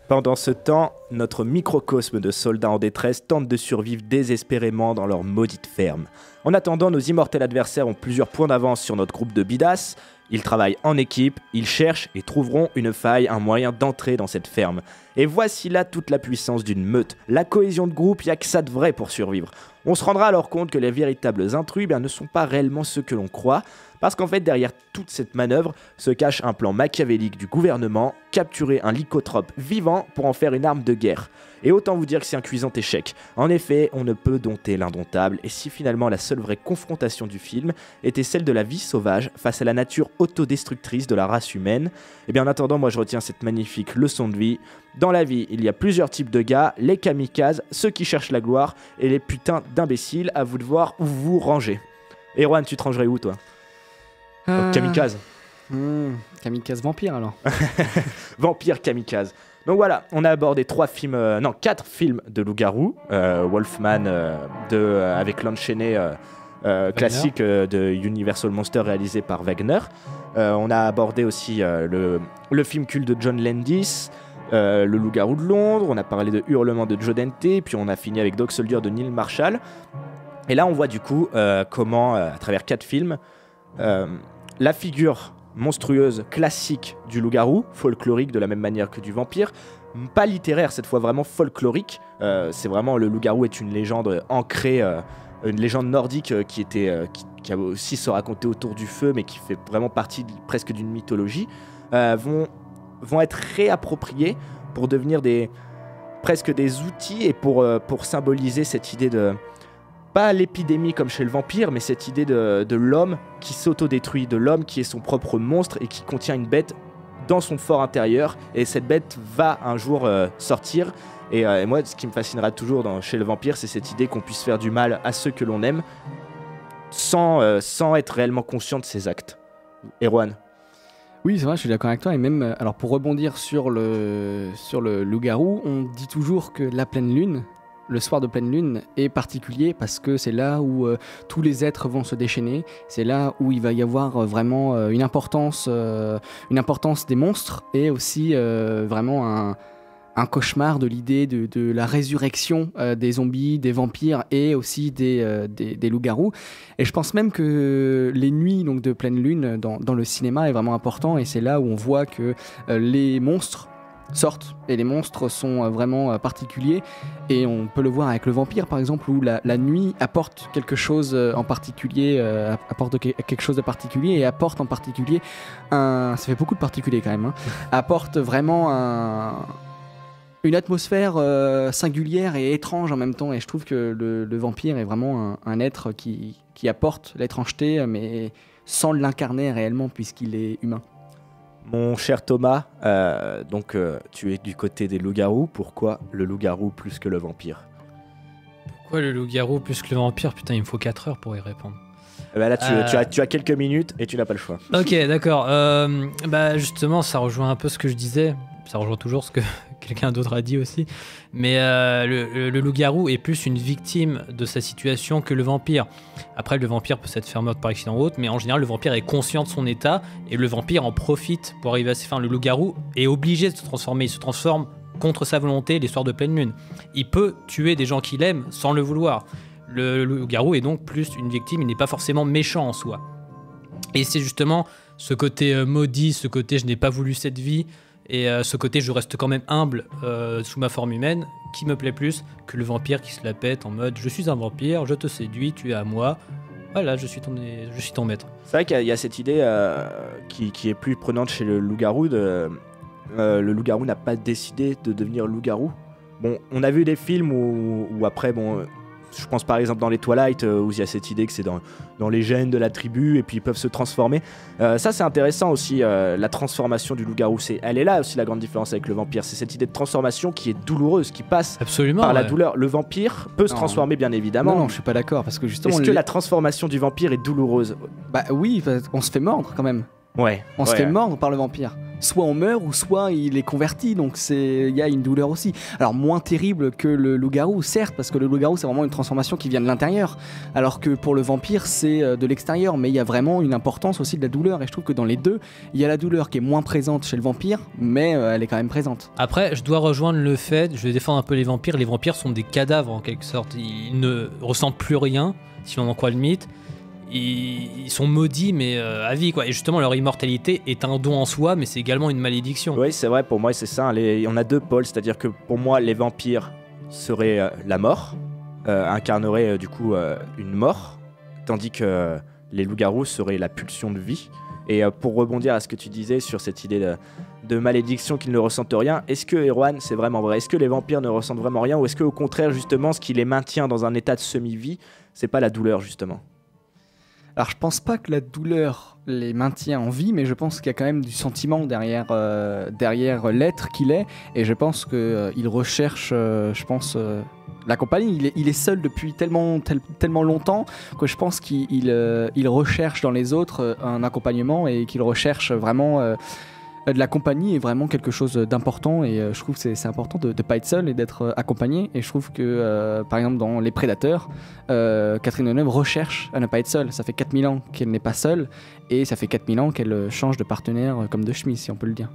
pendant ce temps, notre microcosme de soldats en détresse tente de survivre désespérément dans leur maudite ferme. En attendant, nos immortels adversaires ont plusieurs points d'avance sur notre groupe de bidasses. Ils travaillent en équipe, ils cherchent et trouveront une faille, un moyen d'entrer dans cette ferme. Et voici là toute la puissance d'une meute. La cohésion de groupe, il n'y a que ça de vrai pour survivre. On se rendra alors compte que les véritables intrus ne sont pas réellement ceux que l'on croit, parce qu'en fait derrière toute cette manœuvre se cache un plan machiavélique du gouvernement, capturer un lycanthrope vivant pour en faire une arme de guerre. Et autant vous dire que c'est un cuisant échec. En effet, on ne peut dompter l'indomptable, et si finalement la seule vraie confrontation du film était celle de la vie sauvage face à la nature autodestructrice de la race humaine, et bien en attendant, moi je retiens cette magnifique leçon de vie. Dans la vie, il y a plusieurs types de gars, les kamikazes, ceux qui cherchent la gloire, et les putains d'imbéciles, à vous de voir où vous vous rangez. Erwan, tu te rangerais où toi? Kamikaze. Kamikaze vampire alors. Vampire kamikaze. Donc voilà, on a abordé 4 films de loup-garou. Wolfman avec l'enchaîné classique de Universal Monster réalisé par Wagner. On a abordé aussi le film culte de John Landis, le loup-garou de Londres. On a parlé de Hurlement de Joe Dante, puis on a fini avec Dog Soldier de Neil Marshall. Et là on voit du coup comment, à travers 4 films, la figure monstrueuse classique du loup-garou, folklorique de la même manière que du vampire, pas littéraire cette fois, vraiment folklorique. C'est vraiment, le loup-garou est une légende ancrée, une légende nordique qui a aussi se raconté autour du feu, mais qui fait vraiment partie presque d'une mythologie, vont être réappropriés pour devenir presque des outils et pour symboliser cette idée de... Pas l'épidémie comme chez le vampire, mais cette idée de l'homme qui s'autodétruit, de l'homme qui est son propre monstre et qui contient une bête dans son fort intérieur. Et cette bête va un jour sortir. Et moi, ce qui me fascinera toujours chez le vampire, c'est cette idée qu'on puisse faire du mal à ceux que l'on aime sans être réellement conscient de ses actes. Erwan. Oui, c'est vrai, je suis d'accord avec toi. Et même, alors pour rebondir sur le loup-garou, on dit toujours que la pleine lune, le soir de pleine lune, est particulier parce que c'est là où tous les êtres vont se déchaîner. C'est là où il va y avoir vraiment une importance des monstres et aussi vraiment un cauchemar de l'idée de la résurrection des zombies, des vampires et aussi des loups-garous. Et je pense même que les nuits donc, de pleine lune dans le cinéma est vraiment important et c'est là où on voit que les monstres sortent et les monstres sont vraiment particuliers et on peut le voir avec le vampire par exemple où la nuit apporte quelque chose en particulier apporte quelque chose de particulier et apporte en particulier ça fait beaucoup de particuliers quand même hein, apporte vraiment une atmosphère singulière et étrange en même temps et je trouve que le vampire est vraiment un être qui apporte l'étrangeté mais sans l'incarner réellement puisqu'il est humain. Mon cher Thomas, tu es du côté des loups-garous. Pourquoi le loup-garou plus que le vampire? Pourquoi le loup-garou plus que le vampire? Putain, il me faut 4 heures pour y répondre. Là, tu as quelques minutes et tu n'as pas le choix. Ok, d'accord. Justement, ça rejoint un peu ce que je disais. Ça rejoint toujours ce que quelqu'un d'autre a dit aussi. Mais le loup-garou est plus une victime de sa situation que le vampire. Après, le vampire peut s'être fait meurtre par accident ou autre, mais en général, le vampire est conscient de son état et le vampire en profite pour arriver à ses fins. Le loup-garou est obligé de se transformer. Il se transforme contre sa volonté les soirs de pleine lune. Il peut tuer des gens qu'il aime sans le vouloir. Le loup-garou est donc plus une victime, il n'est pas forcément méchant en soi. Et c'est justement ce côté maudit, ce côté je n'ai pas voulu cette vie, et ce côté je reste quand même humble sous ma forme humaine, qui me plaît plus que le vampire qui se la pète en mode je suis un vampire, je te séduis, tu es à moi, voilà, je suis ton maître. C'est vrai qu'il y a cette idée qui est plus prenante chez le loup-garou, le loup-garou n'a pas décidé de devenir loup-garou. Bon, on a vu des films où après, je pense par exemple dans les Twilight où il y a cette idée que c'est dans les gènes de la tribu et puis ils peuvent se transformer. Ça c'est intéressant aussi, la transformation du loup-garou. Elle est là aussi la grande différence avec le vampire. C'est cette idée de transformation qui est douloureuse, qui passe par la douleur. Le vampire peut se transformer bien évidemment. Non, je suis pas d'accord parce que justement. Est-ce que la transformation du vampire est douloureuse? Bah oui, on se fait mordre quand même. Ouais. On se fait mordre par le vampire. Soit on meurt ou soit il est converti, donc il y a une douleur aussi. Alors moins terrible que le loup-garou, certes, parce que le loup-garou c'est vraiment une transformation qui vient de l'intérieur, alors que pour le vampire c'est de l'extérieur, mais il y a vraiment une importance aussi de la douleur, et je trouve que dans les deux, il y a la douleur qui est moins présente chez le vampire, mais elle est quand même présente. Après, je dois rejoindre le fait, je vais défendre un peu les vampires sont des cadavres en quelque sorte, ils ne ressentent plus rien, si on en croit le mythe. Ils sont maudits mais à vie quoi, et justement leur immortalité est un don en soi mais c'est également une malédiction. Oui c'est vrai, pour moi c'est ça, on a deux pôles, c'est à dire que pour moi les vampires seraient la mort, incarneraient du coup une mort, tandis que les loups-garous seraient la pulsion de vie. Et pour rebondir à ce que tu disais sur cette idée de malédiction qu'ils ne ressentent rien, est-ce que Erwan c'est vraiment vrai? Est-ce que les vampires ne ressentent vraiment rien, ou est-ce que au contraire justement ce qui les maintient dans un état de semi-vie c'est pas la douleur justement? Alors je pense pas que la douleur les maintient en vie, mais je pense qu'il y a quand même du sentiment derrière l'être qu'il est, et je pense qu'il recherche, la compagnie. Il est seul depuis tellement longtemps que je pense qu'il recherche dans les autres un accompagnement, et qu'il recherche vraiment de la compagnie est vraiment quelque chose d'important, et je trouve que c'est important de ne pas être seul et d'être accompagné, et je trouve que par exemple dans Les Prédateurs, Catherine Deneuve recherche à ne pas être seule. Ça fait 4000 ans qu'elle n'est pas seule, et ça fait 4000 ans qu'elle change de partenaire comme de chemise, si on peut le dire.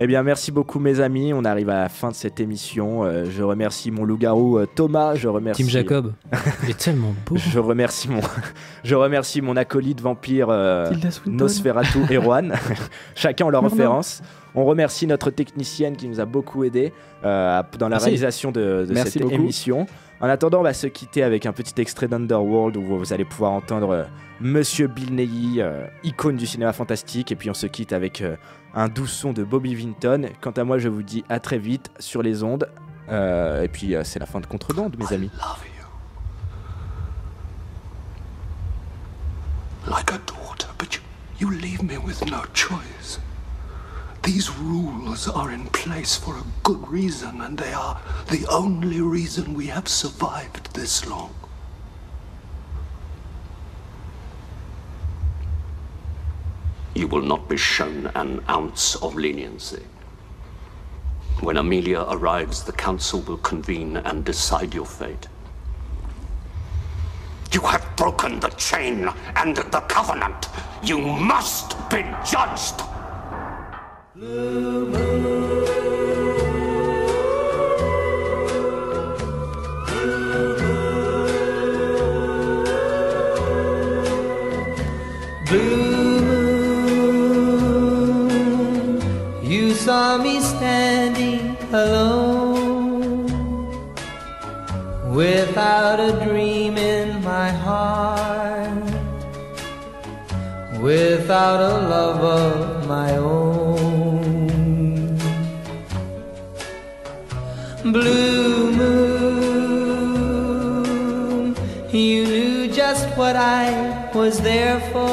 Eh bien merci beaucoup mes amis, on arrive à la fin de cette émission. Je remercie mon loup-garou Thomas, je remercie Tim Jacob, il est tellement beau. Je remercie mon acolyte vampire Nosferatu Erwan. Chacun leur référence. On remercie notre technicienne qui nous a beaucoup aidé dans la réalisation de cette émission. En attendant, on va se quitter avec un petit extrait d'Underworld où vous allez pouvoir entendre Monsieur Bill Nighy, icône du cinéma fantastique, et puis on se quitte avec un doux son de Bobby Vinton. Quant à moi, je vous dis à très vite sur les ondes, et puis c'est la fin de Contre-Bande, mes amis. Like a daughter, but you leave me with no choice. These rules are in place for a good reason, and they are the only reason we have survived this long. you will not be shown an ounce of leniency. When Amelia arrives, the council will convene and decide your fate. You have broken the chain and the covenant. You must be judged. Blue moon. Blue moon, you saw me standing alone, without a dream in my heart, without a love of my own. Blue moon, you knew just what I was there for.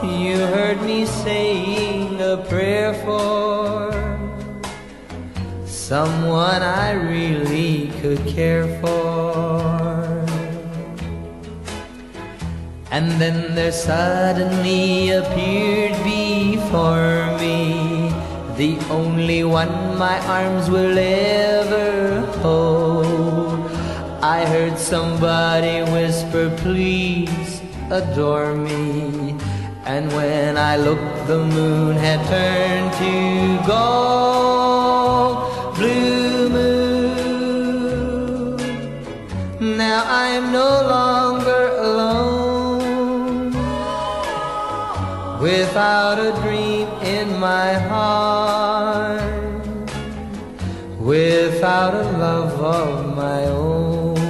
You heard me saying a prayer for someone I really could care for. And then there suddenly appeared before me the only one my arms will ever hold. I heard somebody whisper, please adore me. And when I looked, the moon had turned to gold. Blue moon, now I'm no longer alone, without a dream in my heart, without a love of my own.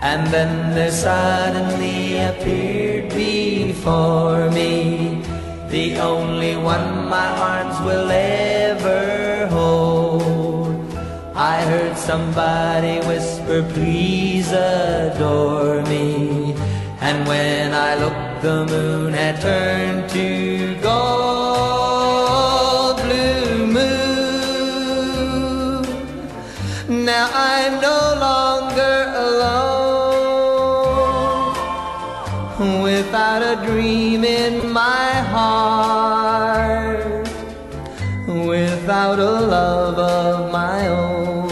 And then there suddenly appeared before me the only one my arms will ever hold. I heard somebody whisper, please adore me. And when I looked, the moon had turned to gold. Blue moon, now I'm no longer alone, without a dream in my heart, without a love of my own.